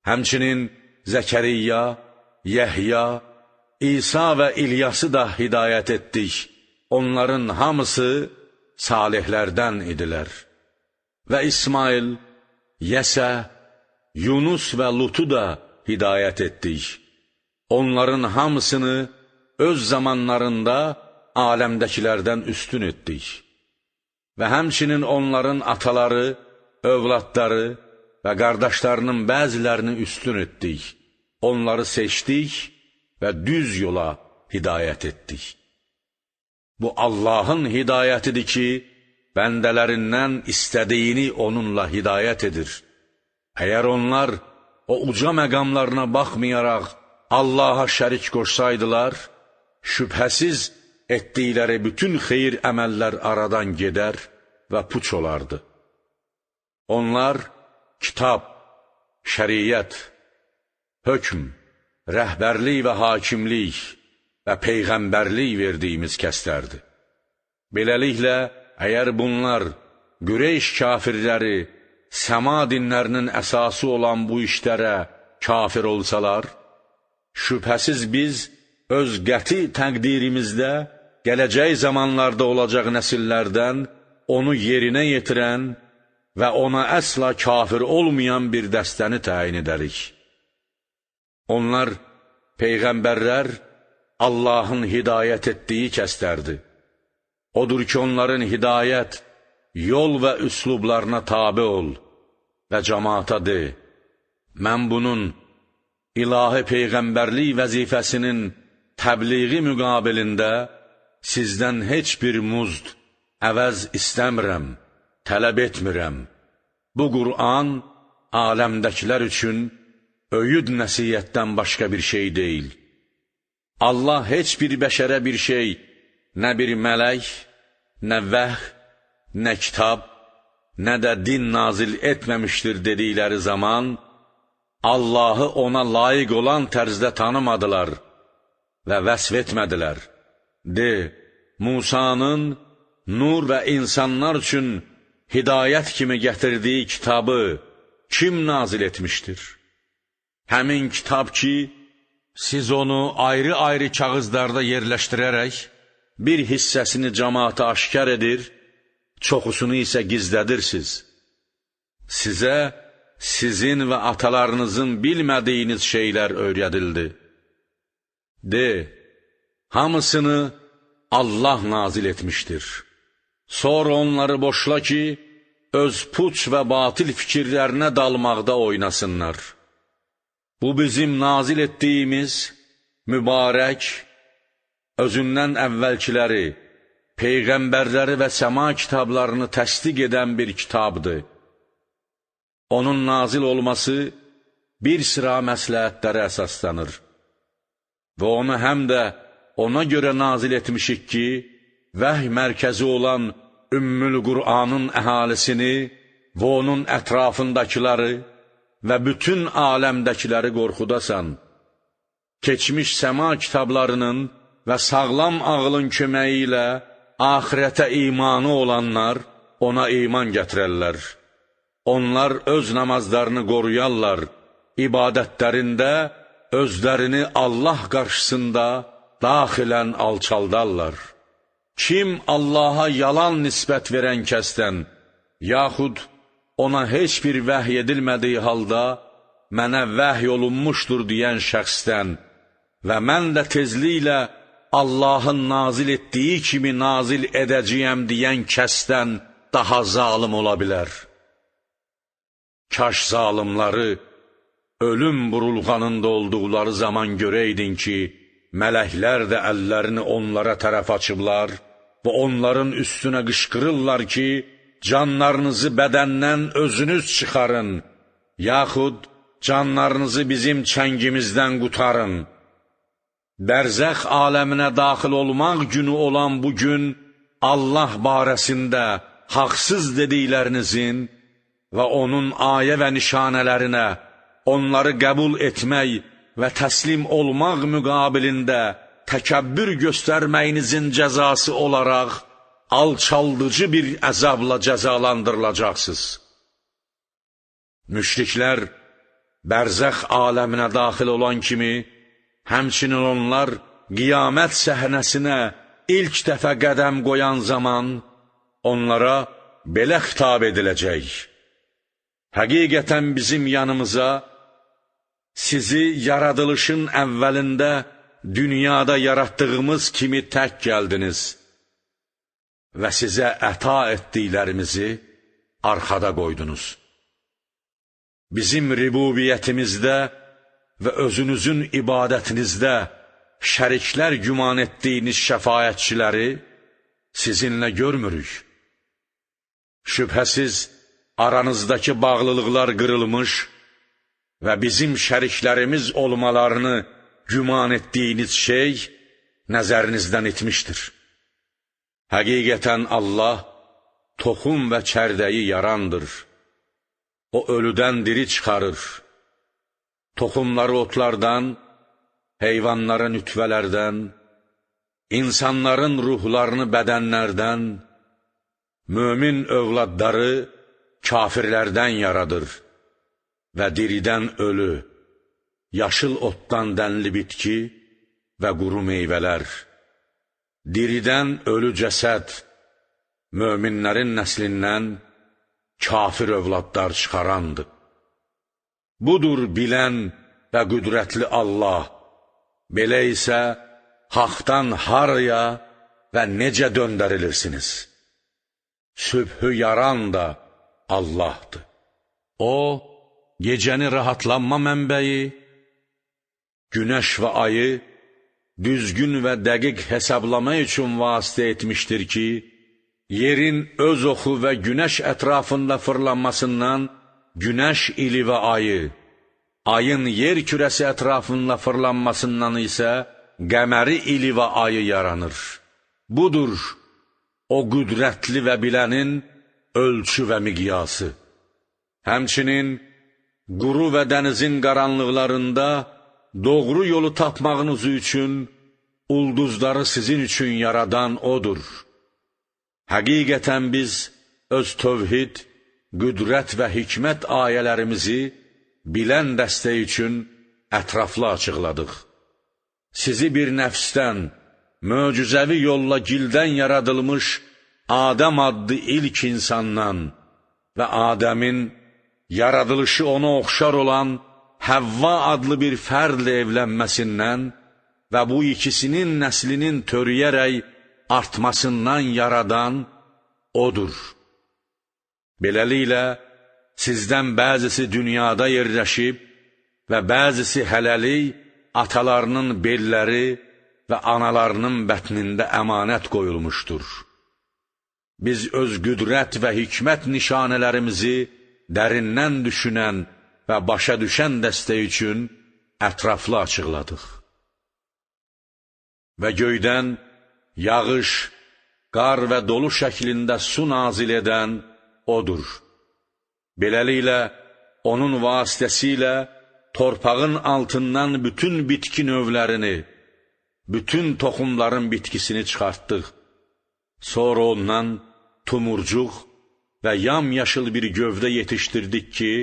Həmçinin Zəkəriyya, Yəhya, İsa və İlyası da hidayət etdik. Onların hamısı salihlərdən idilər. Və İsmail, Yəsə, Yunus və Lutu da hidayət etdik. Onların hamısını öz zamanlarında aləmdəkilərdən üstün etdik. Və həmçinin onların ataları, övladları və qardaşlarının bəzilərini üstün etdik. Onları seçdik və düz yola hidayət etdik. Bu Allahın hidayətidir ki, bəndələrindən istədiyini onunla hidayət edir. Əgər onlar o uca məqamlarına baxmayaraq Allaha şərik qoşsaydılar, şübhəsiz etdikləri bütün xeyir əməllər aradan gedər və puç olardı. Onlar kitab, şəriyyət, hökm, rəhbərlik və hakimlik və peyğəmbərlik verdiyimiz kəslərdir. Beləliklə, əgər bunlar Qureyş kafirləri səma dinlərinin əsası olan bu işlərə kafir olsalar, şübhəsiz biz öz qəti təqdirimizdə gələcək zamanlarda olacaq nəsillərdən onu yerinə yetirən və ona əsla kafir olmayan bir dəstəni təyin edərik. Onlar Peyğəmbərlər Allahın hidayət etdiyi kəslərdir. Odur ki, onların hidayət, yol və üslublarına tabe ol və cəmaata de, mən bunun ilahi peyğəmbərlik vəzifəsinin təbliği müqabilində sizdən heç bir muzd, əvəz istəmirəm, tələb etmirəm. Bu Qur'an aləmdəkilər üçün öyüd nəsiyyətdən başqa bir şey deyil. Allah heç bir bəşərə bir şey, nə bir mələk, nə vəh, nə kitab, nə də din nazil etməmişdir dedikləri zaman, Allahı ona layiq olan tərzdə tanımadılar və vəsf etmədilər. De, Musanın nur və insanlar üçün hidayət kimi gətirdiyi kitabı kim nazil etmişdir? Həmin kitab ki, siz onu ayrı-ayrı kağızlarda yerləşdirərək, bir hissəsini cəmaata aşkar edir, çoxusunu isə gizlədirsiniz. Sizə sizin və atalarınızın bilmədiyiniz şeylər öyrədildi. De, hamısını Allah nazil etmişdir. Sonra onları boşla ki, öz puç və batil fikirlərinə dalmaqda oynasınlar. Bu bizim nazil etdiyimiz mübarək, özündən əvvəlkiləri, peyğəmbərləri və səma kitablarını təsdiq edən bir kitabdır. Onun nazil olması bir sıra məsləhətlərə əsaslanır. Və onu həm də ona görə nazil etmişik ki, vəhy mərkəzi olan Ümmül Qur'anın əhalisini və onun ətrafındakiləri və bütün aləmdəkiləri qorxudasan. Keçmiş səma kitablarının və sağlam ağlın köməyi ilə axirətə imanı olanlar ona iman gətirərlər. Onlar öz namazlarını qoruyarlar, ibadətlərində özlərini Allah qarşısında daxilən alçaldarlar. Kim Allaha yalan nisbət verən kəsdən, yaxud ona heç bir vəhy edilmədiyi halda, mənə vəhy olunmuşdur deyən şəxsdən və mən də tezliklə Allahın nazil etdiyi kimi nazil edəcəyəm deyən kəsdən daha zalım ola bilər. Kaş zalimları ölüm burulğanında olduqları zaman görəydin ki, mələklər də əllərini onlara tərəf açıblar və onların üstünə qışqırırlar ki, canlarınızı bədəndən özünüz çıxarın, yaxud canlarınızı bizim çəngimizdən qutarın. Bərzəx aləminə daxil olmaq günü olan bu gün, Allah barəsində haqsız dediklərinizin və onun ayə və nişanələrinə onları qəbul etmək və təslim olmaq müqabilində təkəbbür göstərməyinizin cəzası olaraq alçaldıcı bir əzabla cəzalandırılacaqsınız. Müşriklər bərzəx aləminə daxil olan kimi, həmçinin onlar qiyamət səhnəsinə ilk dəfə qədəm qoyan zaman onlara belə xitab ediləcək. Həqiqətən bizim yanımıza sizi yaradılışın əvvəlində dünyada yaratdığımız kimi tək gəldiniz və sizə əta etdiklərimizi arxada qoydunuz. Bizim ribubiyyətimizdə və özünüzün ibadətinizdə şəriklər güman etdiyiniz şəfaətçiləri sizinlə görmürük. Şübhəsiz, aranızdakı bağlılıqlar qırılmış və bizim şəriklərimiz olmalarını güman etdiyiniz şey nəzərinizdən itmişdir. Həqiqətən Allah toxum və çərdəyi yarandır. O ölüdən diri çıxarır. Toxumları otlardan, heyvanları nütvələrdən, insanların ruhlarını bədənlərdən, mömin övladları kafirlərdən yaradır və diridən ölü, yaşıl otdan dənli bitki və quru meyvələr, diridən ölü cəsəd, möminlərin nəslindən kafir övladlar çıxarandır. Budur bilən və qüdrətli Allah, Belə isə haqdan haraya və necə döndərilirsiniz? Sübhü yaran da Allahdır. O, gecəni rahatlanma mənbəyi, günəş və ayı düzgün və dəqiq hesablama üçün vasitə etmişdir ki, yerin öz oxu və günəş ətrafında fırlanmasından günəş ili və ayı, ayın yer kürəsi ətrafında fırlanmasından isə qəməri ili və ayı yaranır. Budur, o qüdrətli və bilənin ölçü və miqyası. Həmçinin, quru və dənizin qaranlıqlarında doğru yolu tapmağınız üçün ulduzları sizin üçün yaradan O'dur. Həqiqətən biz öz tövhid, qüdrət və hikmət ayələrimizi bilən dəstə üçün ətraflı açıqladıq. Sizi bir nəfsdən, möcüzəvi yolla gildən yaradılmış Adəm adlı ilk insandan və Adəmin yaradılışı ona oxşar olan Həvva adlı bir fərdlə evlənməsindən və bu ikisinin nəslinin törüyərək artmasından yaradan O'dur. Beləliklə, sizdən bəzisi dünyada yerləşib və bəzisi hələlik atalarının belləri və analarının bətnində əmanət qoyulmuşdur. Biz öz qüdrət və hikmət nişanələrimizi dərindən düşünən və başa düşən dəstə üçün ətraflı açıqladıq. Və göydən yağış, qar və dolu şəklində su nazil edən O'dur. Beləliklə, onun vasitəsilə torpağın altından bütün bitki növlərini, bütün toxumların bitkisini çıxartdıq. Sonra ondan tumurcuq və yamyaşıl bir gövdə yetişdirdik ki,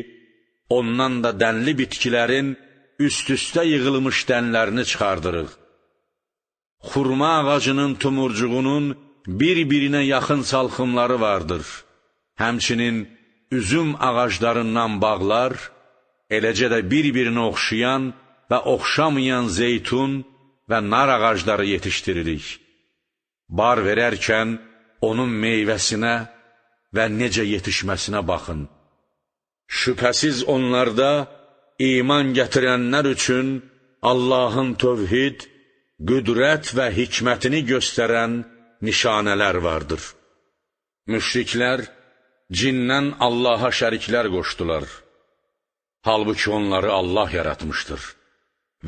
ondan da dənli bitkilərin üst-üstə yığılmış dənlərini çıxardırıq. Xurma ağacının tumurcuğunun bir-birinə yaxın salxımları vardır. Həmçinin üzüm ağaclarından bağlar, eləcə də bir-birinə oxşayan və oxşamayan zeytun və nar ağacları yetişdiririk. Bar verərkən onun meyvəsinə və necə yetişməsinə baxın. Şübhəsiz onlarda iman gətirənlər üçün Allahın tövhid, qüdrət və hikmətini göstərən nişanələr vardır. Müşriklər cindən Allaha şəriklər qoşdular. Halbuki onları Allah yaratmışdır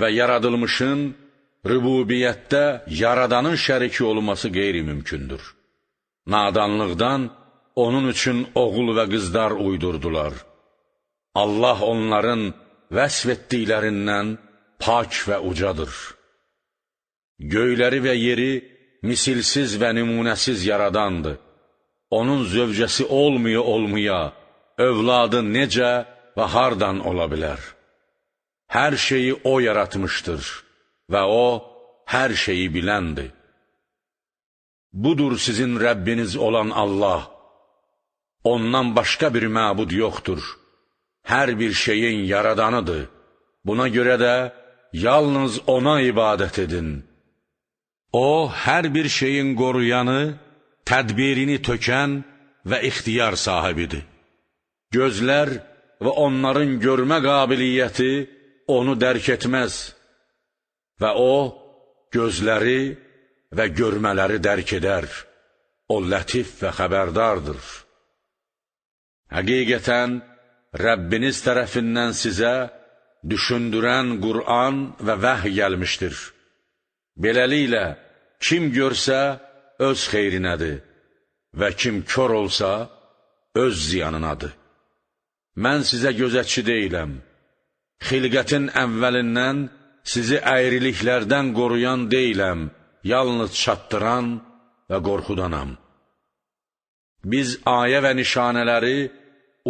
və yaradılmışın rübubiyyətdə yaradanın şəriki olması qeyri-mümkündür. Nadanlıqdan onun üçün oğul və qızlar uydurdular. Allah onların vəsf etdiklərindən pak və ucadır. Göyləri və yeri misilsiz və nümunəsiz yaradandır. Onun zövcəsi olmaya, övladı necə və hardan ola bilər? Hər şeyi O yaratmışdır və O hər şeyi biləndir. Budur sizin Rəbbiniz olan Allah. Ondan başqa bir məbud yoxdur. Hər bir şeyin yaradanıdır. Buna görə də yalnız Ona ibadət edin. O, hər bir şeyin qoruyanı, tədbirini tökən və ixtiyar sahibidir. Gözlər və onların görmə qabiliyyəti onu dərk etməz və O, gözləri və görmələri dərk edər. O, lətif və xəbərdardır. Həqiqətən, Rəbbiniz tərəfindən sizə düşündürən Qur'an və vəhy gəlmişdir. Beləliklə, kim görsə, öz xeyrinədir və kim kör olsa, öz ziyanınadır. Mən sizə gözətçi deyiləm. Xilqətin əvvəlindən sizi əyriliklərdən qoruyan deyiləm, yalnız çatdıran və qorxudanam. Biz ayə və nişanələri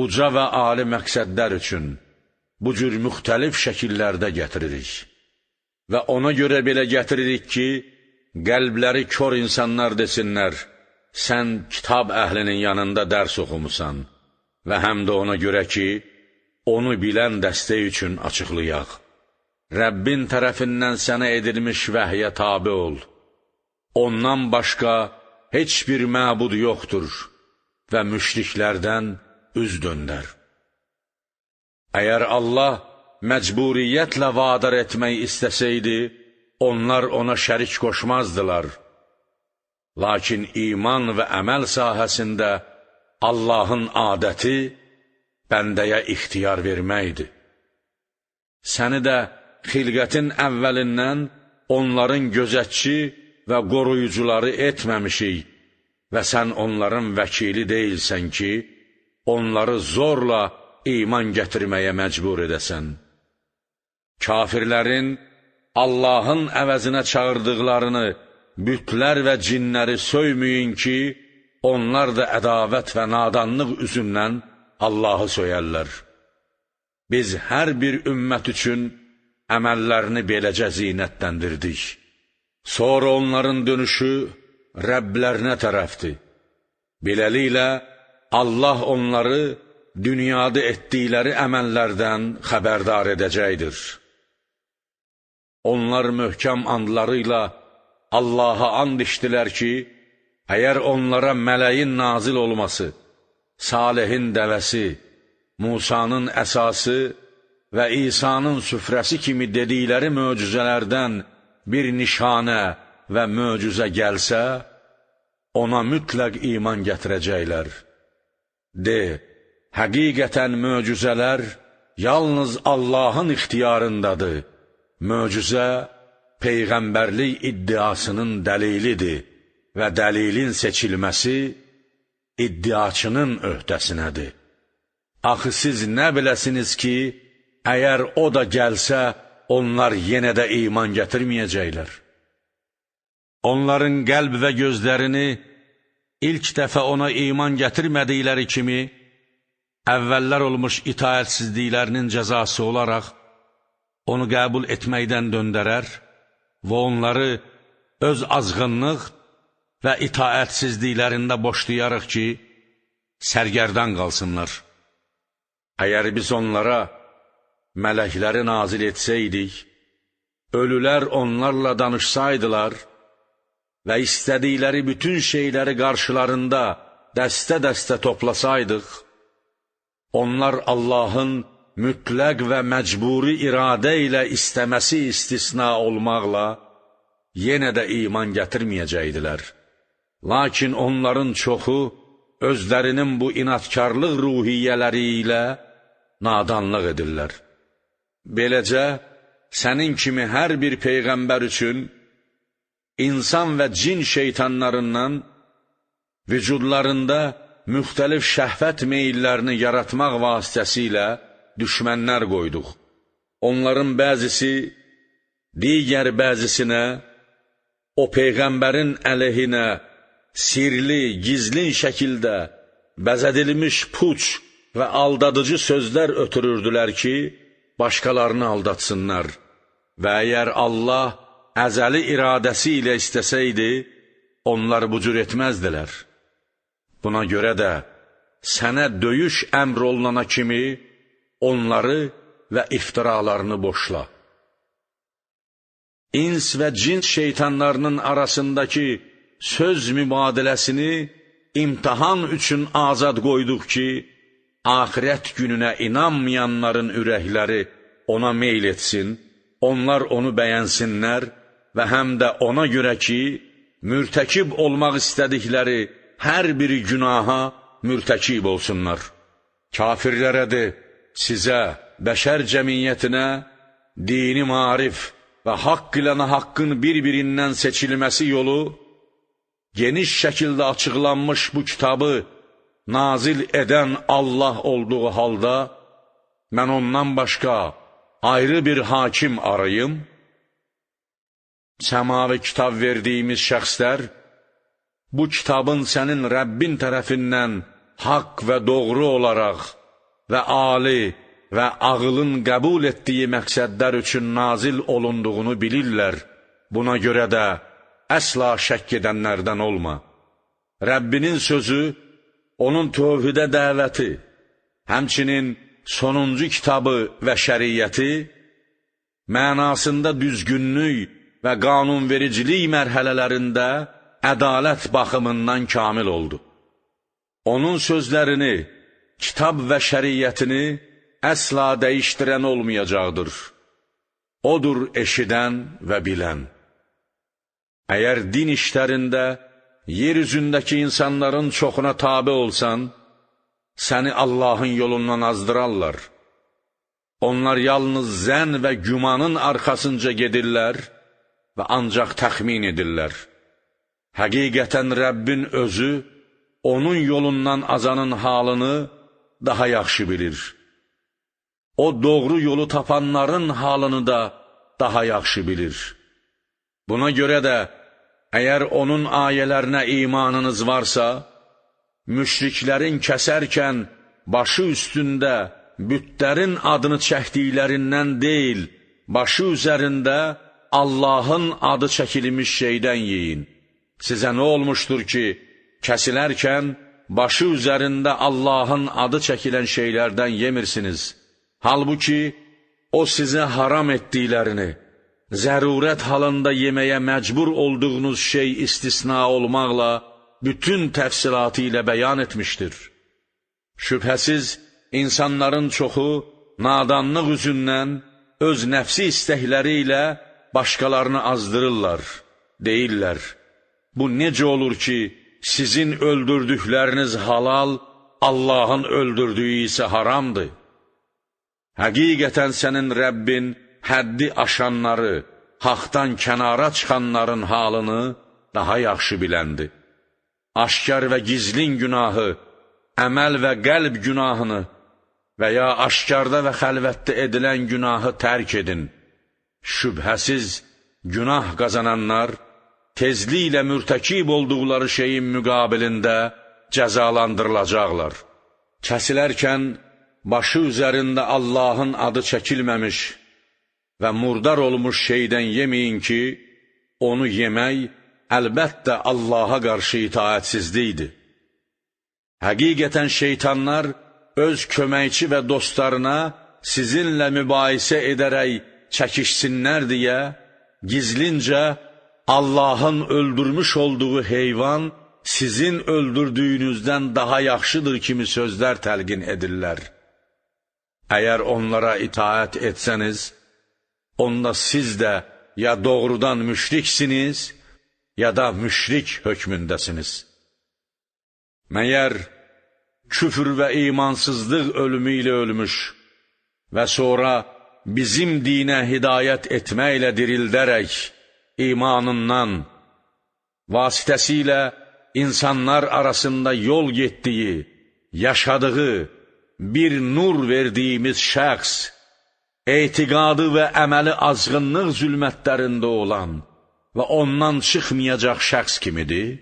uca və ali məqsədlər üçün bu cür müxtəlif şəkillərdə gətiririk. Və ona görə belə gətiririk ki, qəlbləri kör insanlar desinlər, sən kitab əhlinin yanında dərs oxumusan və həm də ona görə ki, onu bilən dəstə üçün açıqlayaq. Rəbbin tərəfindən sənə edilmiş vəhyə tabe ol. Ondan başqa heç bir məbud yoxdur və müşriklərdən üz döndər. Əgər Allah məcburiyyətlə vadar etmək istəsəydi, onlar ona şərik qoşmazdılar. Lakin iman və əməl sahəsində Allahın adəti bəndəyə ixtiyar verməkdir. Səni də xilqətin əvvəlindən onların gözətçi və qoruyucuları etməmişik və sən onların vəkili deyilsən ki, onları zorla iman gətirməyə məcbur edəsən. Kafirlərin Allahın əvəzinə çağırdıqlarını, bütlər və cinləri söyməyin ki, onlar da ədavət və nadanlıq üzündən Allahı söyərlər. Biz hər bir ümmət üçün əməllərini beləcə zinətləndirdik. Sonra onların dönüşü Rəbblərinə tərəfdir. Beləliklə, Allah onları dünyada etdikləri əməllərdən xəbərdar edəcəkdir. Onlar möhkəm andlarıyla Allaha and içdilər ki, əgər onlara mələyin nazil olması, Salihin dəvəsi, Musanın əsası və İsa'nın süfrəsi kimi dedikləri möcüzələrdən bir nişanə və möcüzə gəlsə, ona mütləq iman gətirəcəklər. De, həqiqətən möcüzələr yalnız Allahın ixtiyarındadır. Möcüzə, Peyğəmbərlik iddiasının dəlilidir və dəlilin seçilməsi iddiaçının öhdəsinədir. Axı siz nə biləsiniz ki, əgər o da gəlsə, onlar yenə də iman gətirməyəcəklər. Onların qəlb və gözlərini ilk dəfə ona iman gətirmədikləri kimi, əvvəllər olmuş itaətsizliklərinin cəzası olaraq, onu qəbul etməkdən döndərər və onları öz azğınlıq və itaətsizliklərində boşlayarıq ki, sərgərdan qalsınlar. Əgər biz onlara mələkləri nazil etsəydik, ölülər onlarla danışsaydılar və istədikləri bütün şeyləri qarşılarında dəstə-dəstə toplasaydıq, onlar Allahın mütləq və məcburi iradə ilə istəməsi istisna olmaqla yenə də iman gətirməyəcəkdilər. Lakin onların çoxu özlərinin bu inatkarlıq ruhiyyələri ilə nadanlıq edirlər. Beləcə, sənin kimi hər bir peyğəmbər üçün insan və cin şeytanlarından vücudlarında müxtəlif şəhvət meyillərini yaratmaq vasitəsilə düşmənlər qoyduq. Onların bəzisi digər bəzisinə o peyğəmbərin əleyhinə sirli, gizlin şəkildə bəzədilmiş puç və aldadıcı sözlər ötürürdülər ki, başqalarını aldatsınlar. Və əgər Allah əzəli iradəsi ilə istəsəydi, onlar bu cür etməzdilər. Buna görə də sənə döyüş əmr olunana kimi onları və iftiralarını boşla. İns və cin şeytanlarının arasındakı söz mübadiləsini imtihan üçün azad qoyduq ki, axirət gününə inanmayanların ürəkləri ona meyl etsin, onlar onu bəyənsinlər və həm də ona görə ki, mürtəkib olmaq istədikləri hər bir günaha mürtəkib olsunlar. Kafirlərə de, sizə, bəşər cəmiyyətinə, dini marif və haqq ilə haqqın bir-birindən seçilməsi yolu, geniş şəkildə açıqlanmış bu kitabı nazil edən Allah olduğu halda, mən ondan başqa ayrı bir hakim arayım, səmavi kitab verdiyimiz şəxslər, bu kitabın sənin Rəbbin tərəfindən haqq və doğru olaraq və ali və ağılın qəbul etdiyi məqsədlər üçün nazil olunduğunu bilirlər. Buna görə də əsla şəkk edənlərdən olma. Rəbbinin sözü, onun tövhidə dəvəti, həmçinin sonuncu kitabı və şəriyyəti mənasında düzgünlük və qanunvericilik mərhələlərində ədalət baxımından kamil oldu. Onun sözlərini, kitab və şəriyyətini əsla dəyişdirən olmayacaqdır. Odur eşidən və bilən. Əgər din işlərində yer üzündəki insanların çoxuna tabe olsan, səni Allahın yolundan azdırarlar. Onlar yalnız zən və gümanın arxasınca gedirlər və ancaq təxmin edirlər. Həqiqətən Rəbbin özü, onun yolundan azanın halını daha yaxşı bilir. O doğru yolu tapanların halını da daha yaxşı bilir. Buna görə də, əgər onun ayələrinə imanınız varsa, müşriklərin kəsərkən başı üstündə bütlərin adını çəkdiklərindən deyil, başı üzərində Allahın adı çəkilmiş şeydən yeyin. Sizə nə olmuşdur ki, kəsilərkən başı üzərində Allahın adı çəkilən şeylərdən yemirsiniz? Halbuki, o sizə haram etdiklərini, zərurət halında yeməyə məcbur olduğunuz şey istisna olmaqla, bütün təfsilatı ilə bəyan etmişdir. Şübhəsiz, insanların çoxu nadanlıq üzündən öz nəfsi istəkləri ilə başqalarını azdırırlar, deyirlər. Bu necə olur ki, sizin öldürdükləriniz halal, Allahın öldürdüyü isə haramdır? Həqiqətən sənin Rəbbin həddi aşanları, haqdan kənara çıxanların halını daha yaxşı biləndir. Aşkar və gizlin günahı, əməl və qəlb günahını və ya aşkarda və xəlvətdə edilən günahı tərk edin. Şübhəsiz, günah qazananlar, tezliklə mürtəkib olduqları şeyin müqabilində cəzalandırılacaqlar. Kəsilərkən, başı üzərində Allahın adı çəkilməmiş və murdar olmuş şeydən yeməyin ki, onu yemək əlbəttə Allaha qarşı itaətsizlikdir. Həqiqətən şeytanlar öz köməkçi və dostlarına sizinlə mübahisə edərək çəkişsinlər deyə, gizlincə Allahın öldürmüş olduğu heyvan sizin öldürdüyünüzdən daha yaxşıdır kimi sözlər təlqin edirlər. Əgər onlara itaət etsəniz, onda siz də ya doğrudan müşriksiniz, ya da müşrik hökmündəsiniz. Məyər küfür və imansızlıq ölümü ilə ölmüş və sonra bizim dinə hidayət etməklə dirildərək imanından, vasitəsilə insanlar arasında yol getdiyi, yaşadığı, bir nur verdiyimiz şəxs, etiqadı və əməli azğınlıq zülmətlərində olan və ondan çıxmayacaq şəxs kimidir?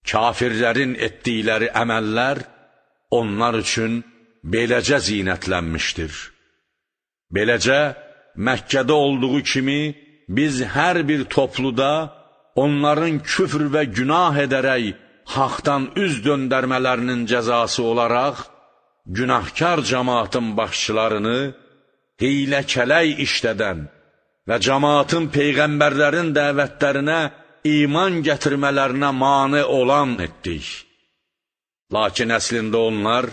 Kafirlərin etdikləri əməllər onlar üçün beləcə zinətlənmişdir. Beləcə, Məkkədə olduğu kimi biz hər bir topluda onların küfr və günah edərək haqdan üz döndərmələrinin cəzası olaraq günahkar cəmaatın başçılarını hiylə-kələk işlədən və cəmaatın peyğəmbərlərin dəvətlərinə iman gətirmələrinə mane olan etdik. Lakin əslində onlar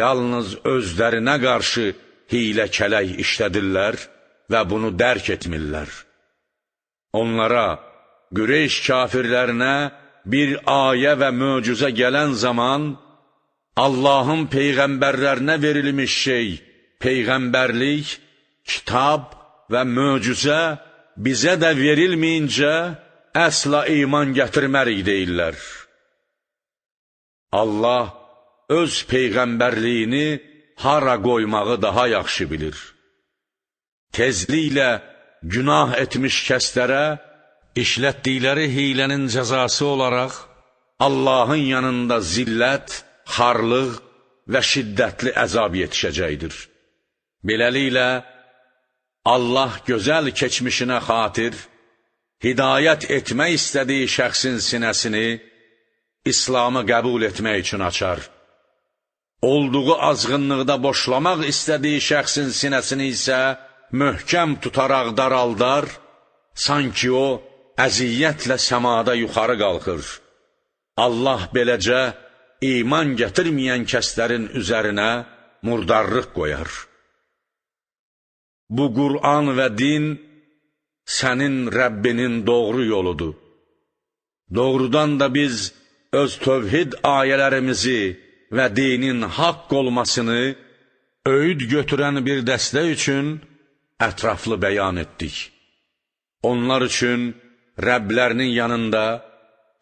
yalnız özlərinə qarşı hiylə-kələk işlədirlər və bunu dərk etmirlər. Onlara, Qureyş kafirlərinə bir ayə və möcüzə gələn zaman, Allahın peyğəmbərlərinə verilmiş şey, peyğəmbərlik, kitab və möcüzə bizə də verilməyincə əsla iman gətirmərik deyirlər. Allah öz peyğəmbərliyini hara qoymağı daha yaxşı bilir. Tezliklə günah etmiş kəslərə işlətdikləri hiylənin cəzası olaraq Allahın yanında zillət, xarlıq və şiddətli əzab yetişəcəkdir. Beləliklə, Allah gözəl keçmişinə xatir, hidayət etmək istədiyi şəxsin sinəsini İslamı qəbul etmək üçün açar. Olduğu azğınlıqda boşlamaq istədiyi şəxsin sinəsini isə möhkəm tutaraq daraldar, sanki o əziyyətlə səmada yuxarı qalxır. Allah beləcə iman gətirməyən kəslərin üzərinə murdarlıq qoyar. Bu Qur'an və din sənin Rəbbinin doğru yoludur. Doğrudan da biz öz tövhid ayələrimizi və dinin haqq olmasını öğüd götürən bir dəstə üçün ətraflı bəyan etdik. Onlar üçün Rəblərinin yanında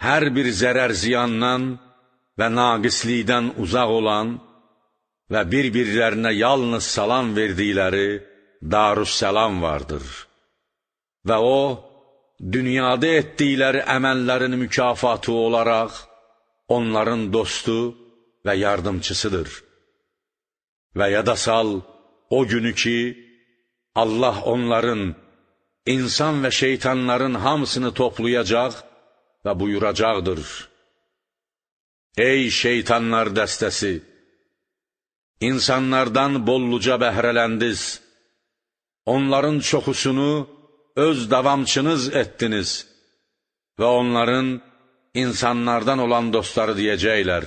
hər bir zərər ziyandan və naqislikdən uzaq olan və bir-birlərinə yalnız salam verdikləri Darüssəlam vardır. Və o, dünyada etdikləri əməllərin mükafatı olaraq onların dostu və yardımçısıdır. Və yada sal o günü ki, Allah onların, insan və şeytanların hamısını toplayacaq və buyuracaqdır. Ey şeytanlar dəstəsi! İnsanlardan bolluca bəhrələndiz. Onların çoxusunu öz davamçınız etdiniz və onların insanlardan olan dostları deyəcəklər.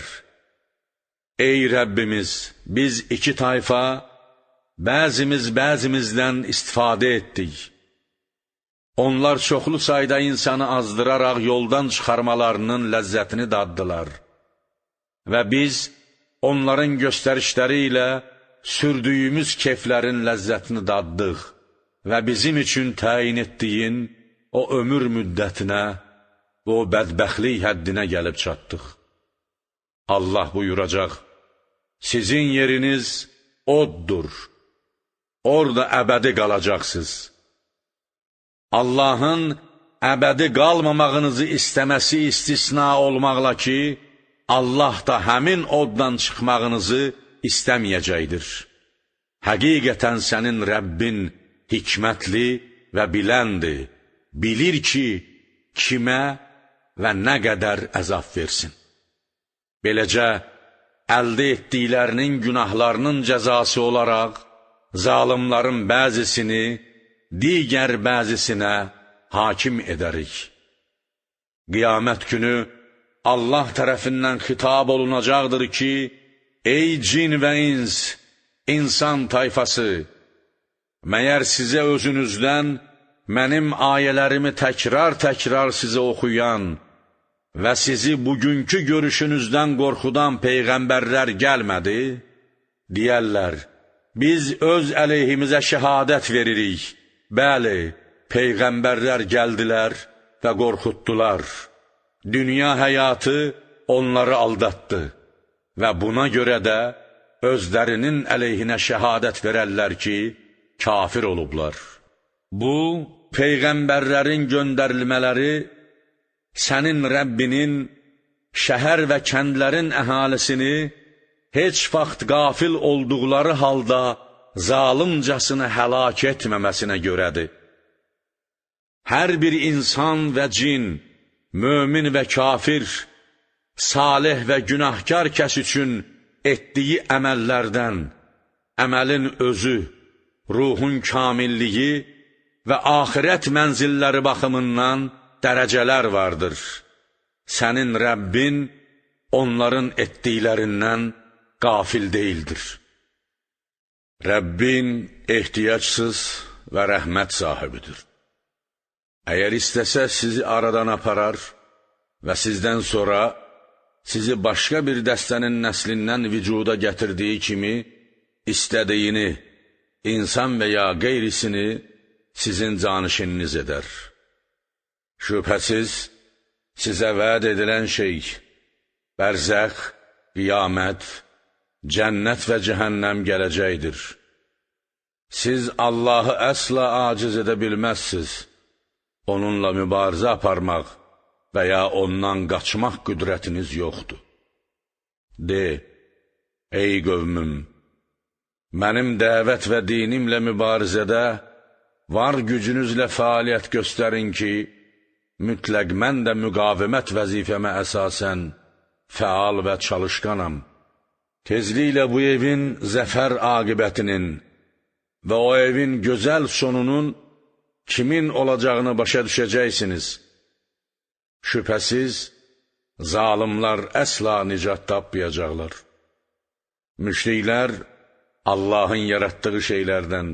Ey Rəbbimiz, biz iki tayfa, bəzimiz bəzimizdən istifadə etdik. Onlar çoxlu sayda insanı azdıraraq yoldan çıxarmalarının ləzzətini daddılar. Və biz onların göstərişləri ilə sürdüyümüz keyflərin ləzzətini daddıq və bizim üçün təyin etdiyin o ömür müddətinə və o bədbəxtlik həddinə gəlib çatdıq. Allah buyuracaq, sizin yeriniz oddur, orada əbədi qalacaqsınız. Allahın əbədi qalmamağınızı istəməsi istisna olmaqla ki, Allah da həmin oddan çıxmağınızı istəməyəcəkdir. Həqiqətən sənin Rəbbin hikmətli və biləndir, bilir ki, kimə və nə qədər əzab versin. Beləcə, əldə etdiklərinin günahlarının cəzası olaraq, zalimların bəzisini digər bəzisinə hakim edərik. Qiyamət günü Allah tərəfindən xitab olunacaqdır ki, ey cin və ins, insan tayfası, məyər sizə özünüzdən mənim ayələrimi təkrar-təkrar sizə oxuyan və sizi bugünkü görüşünüzdən qorxudan peyğəmbərlər gəlmədi? Deyərlər, biz öz əleyhimizə şəhadət veririk. Bəli, peyğəmbərlər gəldilər və qorxutdular. Dünya həyatı onları aldatdı və buna görə də özlərinin əleyhinə şəhadət verərlər ki, kafir olublar. Bu, peyğəmbərlərin göndərilmələri sənin Rəbbinin şəhər və kəndlərin əhalisini heç vaxt qafil olduqları halda zalımcasını həlak etməməsinə görədir. Hər bir insan və cin, mömin və kafir, salih və günahkar kəs üçün etdiyi əməllərdən, əməlin özü, ruhun kamilliyi və axirət mənzilləri baxımından dərəcələr vardır. Sənin Rəbbin onların etdiklərindən qafil deyildir. Rəbbin ehtiyacsız və rəhmət sahibidir. Əgər istəsə sizi aradan aparar və sizdən sonra sizi başqa bir dəstənin nəslindən vücuda gətirdiyi kimi istədiyini, insan və ya qeyrisini sizin canişininiz edər. Şübhəsiz, sizə vəd edilən şey, bərzəx, qiyamət, cənnət və cəhənnəm gələcəkdir. Siz Allahı əsla aciz edə bilməzsiniz. Onunla mübarizə aparmaq və ya ondan qaçmaq qüdrətiniz yoxdur. De, ey qövmüm, mənim dəvət və dinimlə mübarizədə var gücünüzlə fəaliyyət göstərin ki, mütləq mən də müqavimət vəzifəmə əsasən fəal və çalışqanam. Tezliklə bu evin zəfər aqibətinin və o evin gözəl sonunun kimin olacağını başa düşəcəksiniz. Şübhəsiz, zalimlar əsla nicat tapmayacaqlar. Müşriklər Allahın yaratdığı şeylərdən,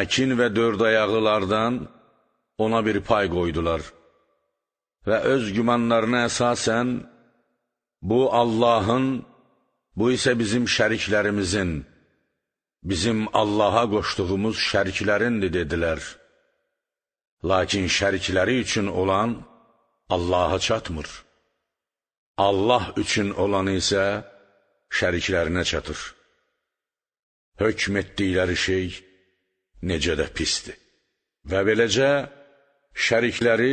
əkin və dörd ayaqlılardan ona bir pay qoydular və öz gümanlarına əsasən, bu Allahın, bu isə bizim şəriklərimizin, bizim Allaha qoşduğumuz şəriklərindir, dedilər. Lakin şərikləri üçün olan Allaha çatmır. Allah üçün olan isə şəriklərinə çatır. Hökm etdikləri şey necə də pisdir. Və beləcə, şərikləri,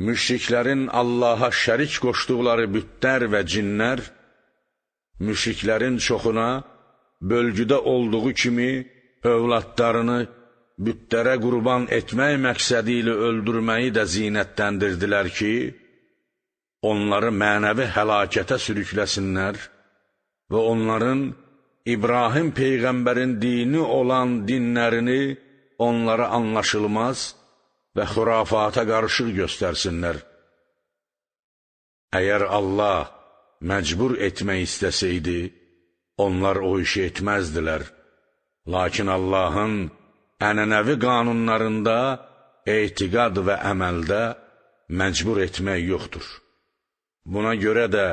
müşriklərin Allaha şərik qoşduqları bütlər və cinlər, müşriklərin çoxuna bölgüdə olduğu kimi övladlarını bütlərə qurban etmək məqsədi ilə öldürməyi də zinətləndirdilər ki, onları mənəvi həlakətə sürükləsinlər və onların İbrahim Peyğəmbərin dini olan dinlərini onlara anlaşılmaz və xurafata qarışıq göstərsinlər. Əgər Allah məcbur etmək istəsəydi, onlar o işi etməzdilər. Lakin Allahın ənənəvi qanunlarında etiqad və əməldə məcbur etmək yoxdur. Buna görə də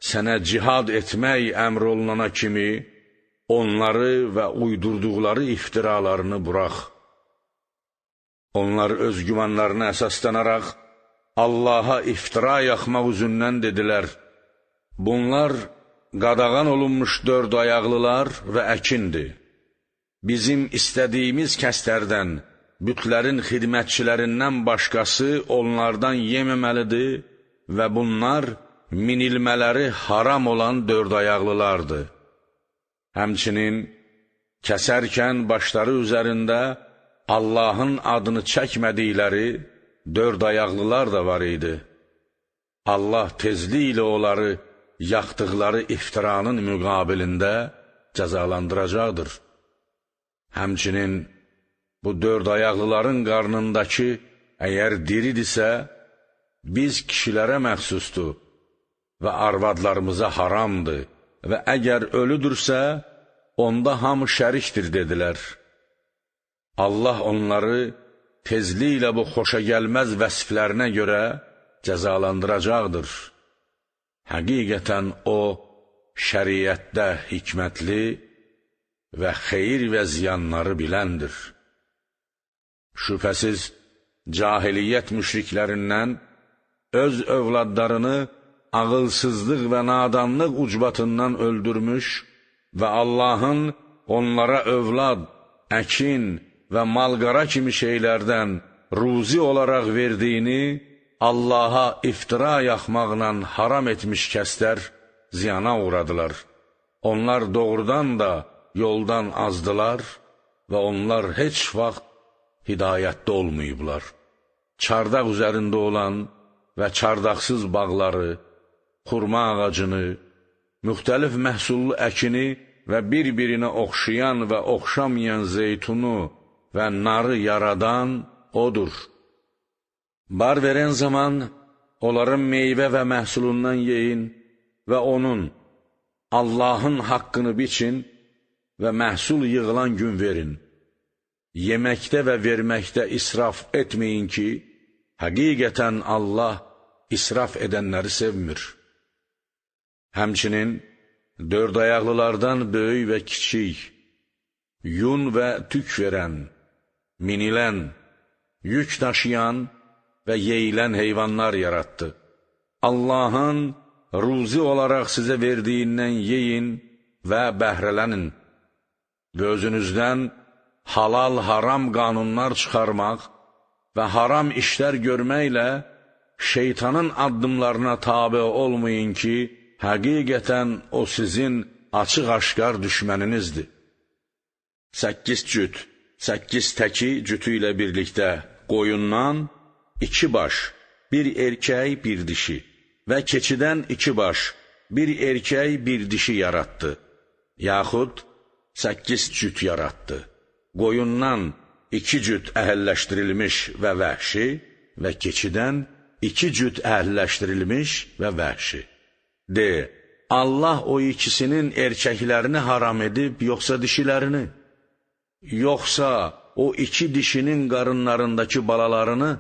sənə cihad etmək əmr olunana kimi onları və uydurduqları iftiralarını burax. Onlar öz gümanlarına əsaslanaraq Allaha iftira yaxmaq üzündən dedilər, bunlar qadağan olunmuş dörd ayaqlılar və əkindir. Bizim istədiyimiz kəslərdən, bütlərin xidmətçilərindən başqası onlardan yeməməlidir və bunlar minilmələri haram olan dörd ayaqlılardır. Həmçinin, kəsərkən başları üzərində Allahın adını çəkmədikləri dörd ayaqlılar da var idi. Allah tezliklə onları yaxdıqları iftiranın müqabilində cəzalandıracaqdır. Həmçinin, bu dörd ayaqlıların qarnındakı əgər diridirsə, biz kişilərə məxsusdur və arvadlarımıza haramdır və əgər ölüdürsə, onda hamı şərikdir, dedilər. Allah onları tezliklə bu xoşagəlməz vəsflərinə görə cəzalandıracaqdır. Həqiqətən o, şəriətdə hikmətli və xeyir və ziyanları biləndir. Şübhəsiz, cahiliyyət müşriklərindən öz övladlarını ağılsızlıq və nadanlıq ucbatından öldürmüş və Allahın onlara övlad, əkin və malqara kimi şeylərdən ruzi olaraq verdiyini Allaha iftira yaxmaqla haram etmiş kəslər ziyana uğradılar. Onlar doğrudan da yoldan azdılar və onlar heç vaxt hidayətdə olmayıblar. Çardaq üzərində olan və çardaqsız bağları, xurma ağacını, müxtəlif məhsullu əkini və bir-birinə oxşayan və oxşamayan zeytunu və narı yaradan odur. Bar verən zaman onların meyvə və məhsulundan yeyin və onun, Allahın haqqını biçin və məhsul yığılan gün verin. Yeməkdə və verməkdə israf etməyin ki, həqiqətən Allah israf edənləri sevmir. Həmçinin, dörd ayaqlılardan böyük və kiçik, yun və tük verən, minilən, yük daşıyan və yeyilən heyvanlar yarattı. Allahın ruzi olaraq sizə verdiyindən yeyin və bəhrələnin və özünüzdən halal-haram qanunlar çıxarmaq və haram işlər görməklə şeytanın addımlarına tabe olmayın ki, həqiqətən o sizin açıq-aşkar düşməninizdir. 8 cüt, 8 təki cütü ilə birlikdə qoyundan 2 baş, bir erkək, bir dişi və keçidən 2 baş, bir erkək, bir dişi yarattı, yaxud 8 cüt yarattı. qoyundan 2 cüt əhəlləşdirilmiş və vəhşi və keçidən 2 cüt əhəlləşdirilmiş və vəhşi. De, Allah o ikisinin erkəklərini haram edib, yoxsa dişilərini? Yoxsa o 2 dişinin qarınlarındakı balalarını?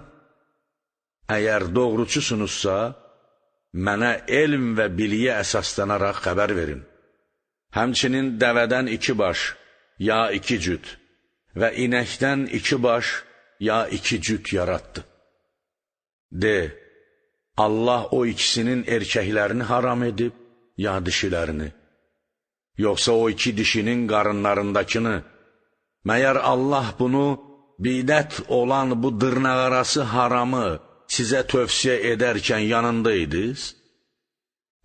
Əgər doğruçusunuzsa, mənə elm və biliyə əsaslanaraq xəbər verin. Həmçinin dəvədən 2 baş, ya 2 cüt və inəkdən 2 baş, ya 2 cüt yaratdı. De, Allah o ikisinin erkəklərini haram edib, ya dişilərini? Yoxsa o 2 dişinin qarınlarındakını? Məyər Allah bunu bidət olan bu dırnaqarası haramı sizə tövsiyə edərkən yanındaydınız?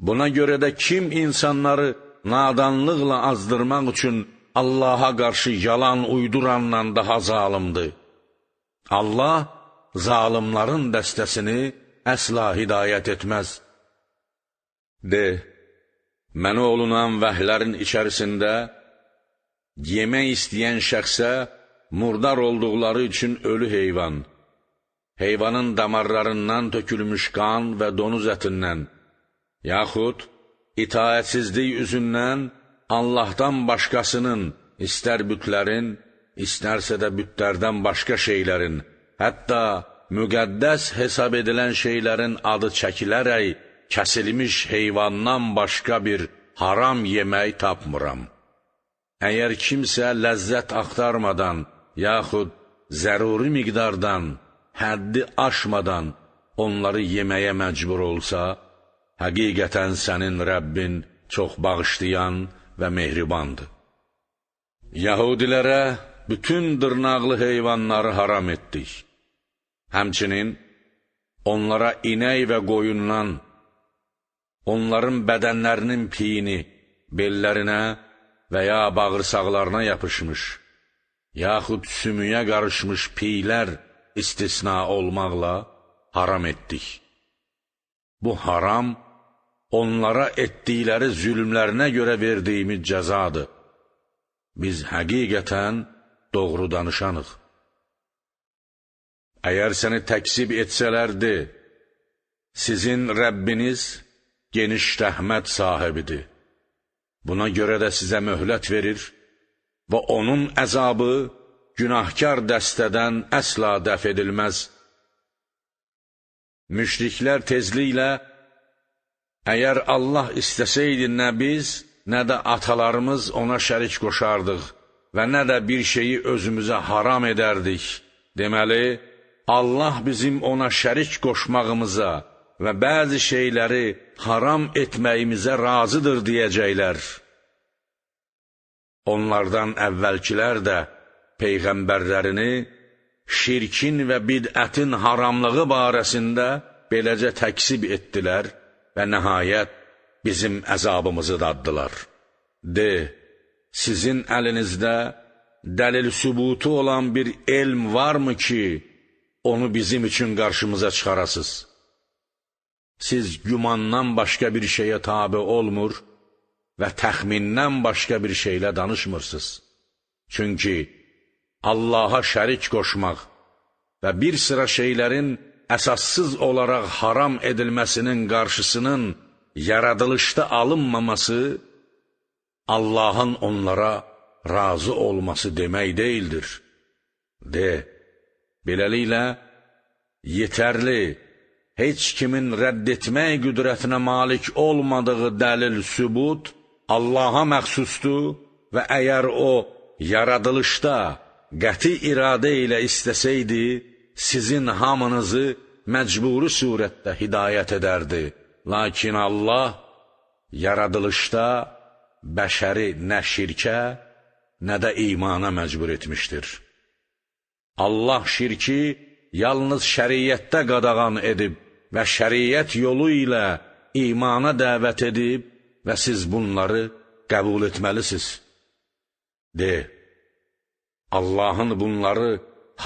Buna görə də kim insanları nadanlıqla azdırmaq üçün Allaha qarşı yalan uyduranla daha zalimdir. Allah zalimların dəstəsini əsla hidayət etməz. De, mənə olunan vəhlərin içərisində yemək istəyən şəxsə murdar olduqları üçün ölü heyvan, heyvanın damarlarından tökülmüş qan və donuz ətindən, yaxud itaətsizlik üzündən Allahdan başqasının, istər bütlərin, istərsə də bütlərdən başqa şeylərin, hətta müqəddəs hesab edilən şeylərin adı çəkilərək kəsilmiş heyvandan başqa bir haram yemək tapmıram. Əgər kimsə ləzzət axtarmadan, yaxud zəruri miqdardan, həddi aşmadan onları yeməyə məcbur olsa, həqiqətən sənin Rəbbin çox bağışlayan və mehribandır. Yahudilərə bütün dırnaqlı heyvanları haram etdik. Həmçinin onlara inək və qoyundan, onların bədənlərinin piyini bellərinə və ya bağırsaqlarına yapışmış, yaxud sümüyə qarışmış piylər istisna olmaqla haram etdik. Bu haram, onlara etdikləri zülmlərinə görə verdiyimiz cəzadır. Biz həqiqətən doğru danışanıq. Əgər səni təksib etsələrdi, sizin Rəbbiniz geniş rəhmət sahibidir. Buna görə də sizə möhlət verir və onun əzabı günahkar dəstədən əsla dəf edilməz. Müşriklər tezliklə, əgər Allah istəsəydi nə biz, nə də atalarımız ona şərik qoşardıq və nə də bir şeyi özümüzə haram edərdik. Deməli, Allah bizim ona şərik qoşmağımıza və bəzi şeyləri haram etməyimizə razıdır deyəcəklər. Onlardan əvvəlkilər də peyğəmbərlərini şirkin və bidətin haramlığı barəsində beləcə təksib etdilər və nəhayət bizim əzabımızı daddılar. De, sizin əlinizdə dəlil-sübutu olan bir elm varmı ki, onu bizim üçün qarşımıza çıxarasınız? Siz gümandan başqa bir şeyə tabe olmur və təxmindən başqa bir şeylə danışmırsınız. Çünki Allaha şərik qoşmaq və bir sıra şeylərin əsassız olaraq haram edilməsinin qarşısının yaradılışda alınmaması, Allahın onlara razı olması demək deyildir. De, beləliklə, yetərli, heç kimin rədd etmək qüdrətinə malik olmadığı dəlil-sübut Allaha məxsusdur və əgər o yaradılışda qəti iradə ilə istəsəydi, sizin hamınızı məcburi surətdə hidayət edərdi. Lakin Allah yaradılışda bəşəri nə şirkə, nə də imana məcbur etmişdir. Allah şirki yalnız şəriyyətdə qadağan edib və şəriyyət yolu ilə imana dəvət edib və siz bunları qəbul etməlisiniz. De, Allahın bunları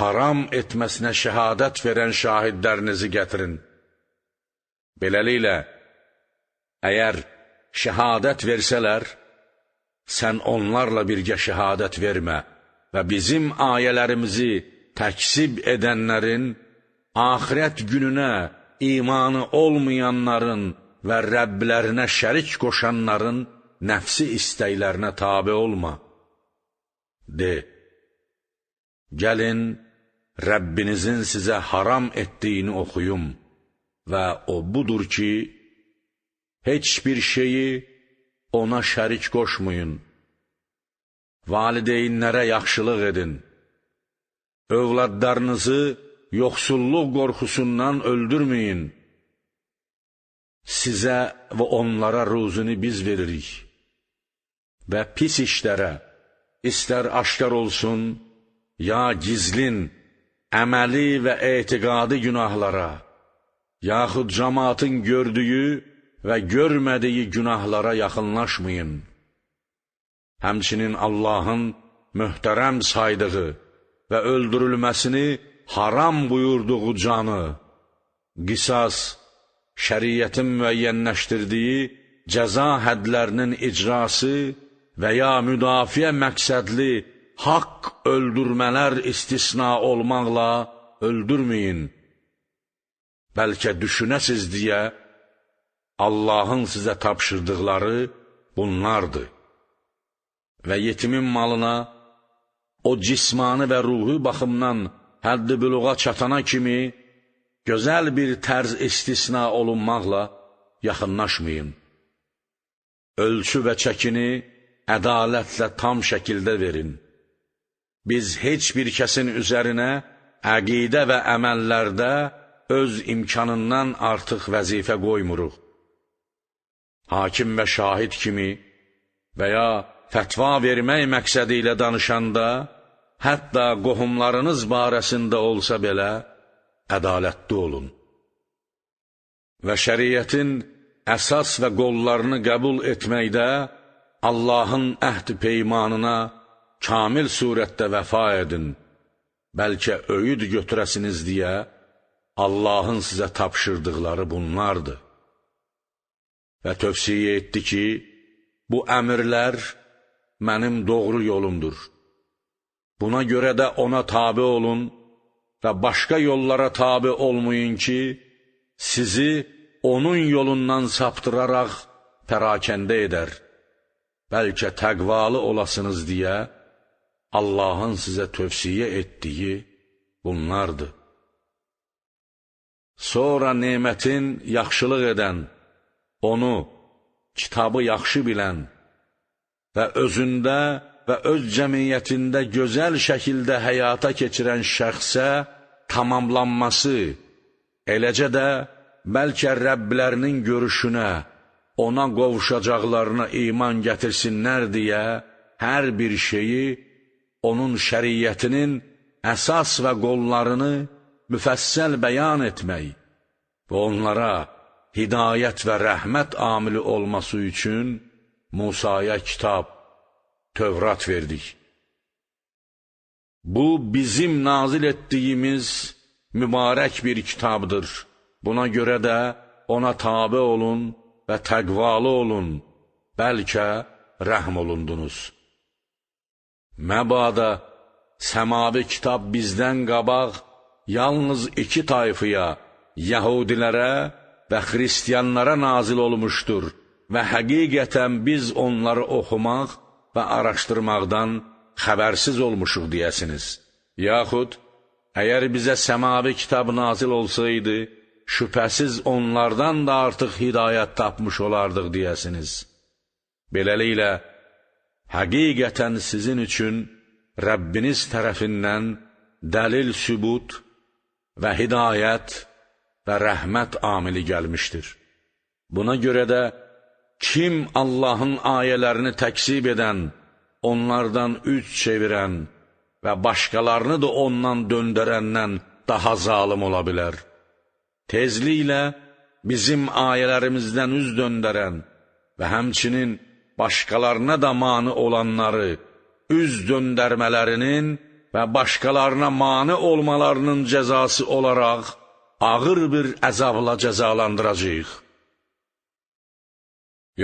haram etməsinə şəhadət verən şahidlərinizi gətirin. Beləliklə, əgər şəhadət versələr, sən onlarla birgə şəhadət vermə və bizim ayələrimizi təksib edənlərin, axirət gününə imanı olmayanların və Rəbblərinə şərik qoşanların nəfsi istəklərinə tabe olma. De, gəlin, Rəbbinizin sizə haram etdiyini oxuyum və o budur ki, heç bir şeyi ona şərik qoşmayın. Valideynlərə yaxşılıq edin. Övladlarınızı yoxsulluq qorxusundan öldürməyin. Sizə və onlara ruzunu biz veririk. Və pis işlərə, istər aşkar olsun, ya gizlin, əməli və etiqadi günahlara, yaxud cəmaatın gördüyü və görmədiyi günahlara yaxınlaşmayın. Həmçinin Allahın möhtərəm saydığı və öldürülməsini haram buyurduğu canı, qisas, şəriətin müəyyənləşdirdiyi cəza hədlərinin icrası və ya müdafiə məqsədli haqq öldürmələr istisna olmaqla öldürməyin. Bəlkə düşünəsiz deyə Allahın sizə tapşırdıqları bunlardır. Və yetimin malına o cismani və ruhi baxımdan həddi büluğa çatana kimi gözəl bir tərz istisna olunmaqla yaxınlaşmayın. Ölçü və çəkini ədalətlə tam şəkildə verin. Biz heç bir kəsin üzərinə əqidə və əməllərdə öz imkanından artıq vəzifə qoymuruq. Hakim və şahid kimi və ya fətva vermək məqsədi ilə danışanda, hətta qohumlarınız barəsində olsa belə, ədalətli olun. Və şəriətin əsas və qollarını qəbul etməkdə Allahın əhd peymanına kamil surətdə vəfa edin. Bəlkə öyüd götürəsiniz deyə Allahın sizə tapşırdıqları bunlardır. Və tövsiyə etdi ki, bu əmrlər mənim doğru yolumdur. Buna görə də ona tabe olun və başqa yollara tabe olmayın ki, sizi onun yolundan saptıraraq pərakəndə edər. Bəlkə təqvalı olasınız deyə Allahın sizə tövsiyə etdiyi bunlardır. Sonra nemətin yaxşılıq edən, onu, kitabı yaxşı bilən və özündə və öz cəmiyyətində gözəl şəkildə həyata keçirən şəxsə tamamlanması, eləcə də bəlkə Rəbblərinin görüşünə, ona qovuşacaqlarına iman gətirsinlər deyə hər bir şeyi, onun şəriyyətinin əsas və qollarını müfəssəl bəyan etmək və onlara hidayət və rəhmət amili olması üçün Musaya kitab, Tövrat verdik. Bu, bizim nazil etdiyimiz mübarək bir kitabdır. Buna görə də ona tabe olun və təqvalı olun, bəlkə rəhm olundunuz. Məbada səmavi kitab bizdən qabaq yalnız iki tayfıya, Yəhudilərə və Xristiyanlara nazil olmuşdur və həqiqətən biz onları oxumaq və araşdırmaqdan xəbərsiz olmuşuq deyəsiniz. Yaxud, əgər bizə səmavi kitab nazil olsaydı, şübhəsiz onlardan da artıq hidayət tapmış olardıq deyəsiniz. Beləliklə, həqiqətən sizin üçün Rəbbiniz tərəfindən dəlil sübut və hidayət və rəhmət amili gəlmişdir. Buna görə də kim Allahın ayələrini təksib edən, onlardan üz çevirən və başqalarını da ondan döndərəndən daha zalım ola bilər. Tezliklə bizim ayələrimizdən üz döndərən və həmçinin başqalarına da mani olanları üz döndərmələrinin və başqalarına mani olmalarının cəzası olaraq ağır bir əzabla cəzalandıracağıq.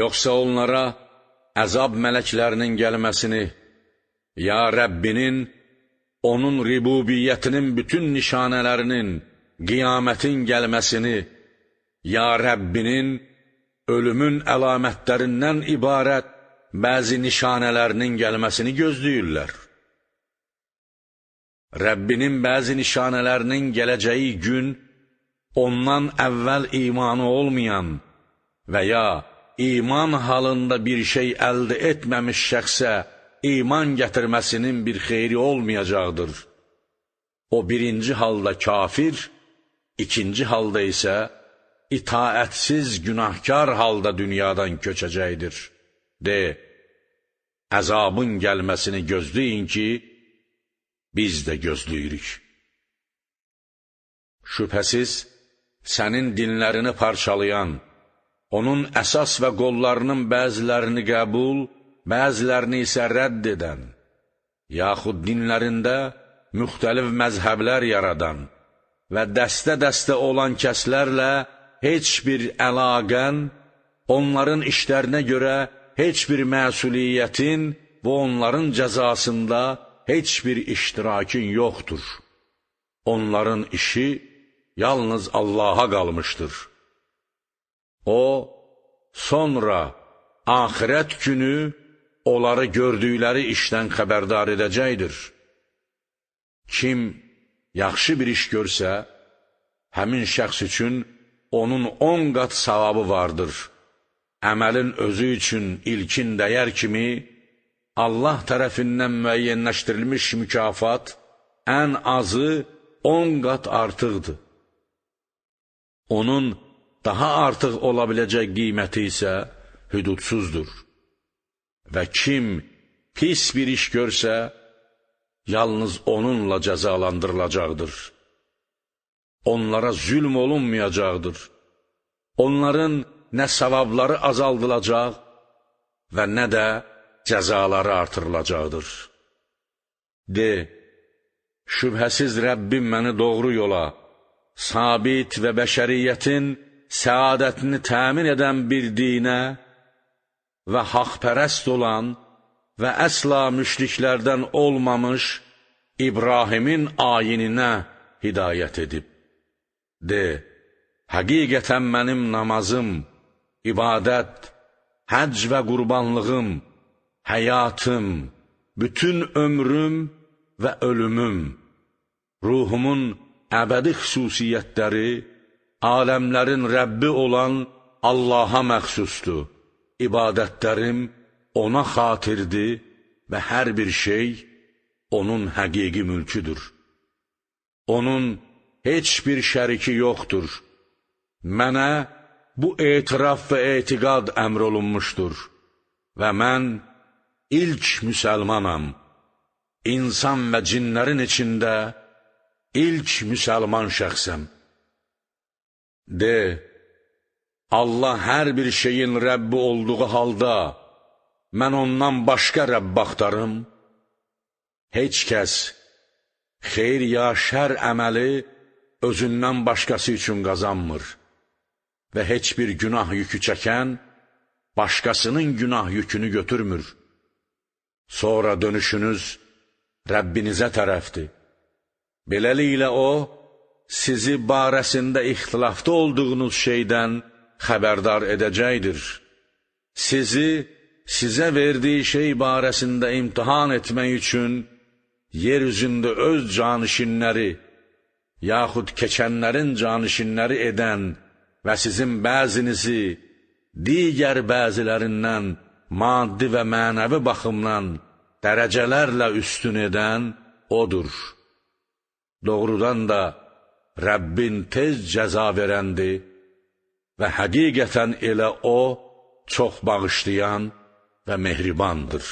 Yoxsa onlara əzab mələklərinin gəlməsini, ya Rəbbinin onun ribubiyyətinin bütün nişanələrinin, qiyamətin gəlməsini, ya Rəbbinin ölümün əlamətlərindən ibarət bəzi nişanələrinin gəlməsini gözləyirlər. Rəbbinin bəzi nişanələrinin gələcəyi gün, ondan əvvəl imanı olmayan və ya iman halında bir şey əldə etməmiş şəxsə iman gətirməsinin bir xeyri olmayacaqdır. O birinci halda kafir, ikinci halda isə itaətsiz, günahkar halda dünyadan köçəcəkdir. De, əzabın gəlməsini gözləyin ki, biz də gözləyirik. Şübhəsiz, sənin dinlərini parçalayan, onun əsas və qollarının bəzilərini qəbul, bəzilərini isə rədd edən, yaxud dinlərində müxtəlif məzhəblər yaradan və dəstə-dəstə olan kəslərlə heç bir əlaqən, onların işlərinə görə heç bir məsuliyyətin və onların cəzasında heç bir iştirakin yoxdur. Onların işi yalnız Allaha qalmışdır. O, sonra axirət günü onları gördükləri işdən xəbərdar edəcəkdir. Kim yaxşı bir iş görsə, həmin şəxs üçün onun 10 qat savabı vardır. Əməlin özü üçün ilkin dəyər kimi, Allah tərəfindən müəyyənləşdirilmiş mükafat ən azı 10 qat artıqdır. Onun daha artıq ola biləcək qiyməti isə hüdudsuzdur. Və kim pis bir iş görsə, yalnız onunla cəzalandırılacaqdır. Onlara zülm olunmayacaqdır. Onların nə savabları azaldılacaq və nə də cəzaları artırılacaqdır. De, şübhəsiz Rəbbim məni doğru yola, sabit və bəşəriyyətin səadətini təmin edən bir dinə və haqpərəst olan və əsla müşriklərdən olmamış İbrahimin ayininə hidayət edib. De, həqiqətən mənim namazım, ibadət, həcc və qurbanlığım, həyatım, bütün ömrüm və ölümüm, ruhumun əbədi xüsusiyyətləri, aləmlərin Rəbbi olan Allaha məxsusdur. İbadətlərim ona xatirdir və hər bir şey onun həqiqi mülküdür. Onun heç bir şəriki yoxdur. Mənə bu etiraf və etiqad əmr olunmuşdur və mən ilk müsəlmanam. İnsan və cinlərin içində ilk müsəlman şəxsəm. De, Allah hər bir şeyin Rəbbi olduğu halda mən ondan başqa Rəbb axtarım. Heç kəs xeyr ya şər əməli özündən başqası üçün qazanmır və heç bir günah yükü çəkən başqasının günah yükünü götürmür. Sonra dönüşünüz Rəbbinizə tərəfdir. Beləliklə O, sizi barəsində ixtilafda olduğunuz şeydən xəbərdar edəcəkdir. Sizi sizə verdiyi şey barəsində imtihan etmək üçün yer üzündə öz canişinləri, yaxud keçənlərin canişinləri edən və sizin bəzinizi digər bəzilərindən maddi və mənəvi baxımdan dərəcələrlə üstün edən O'dur. Doğrudan da Rəbbin tez cəza verəndir və həqiqətən elə O çox bağışlayan və mehribandır.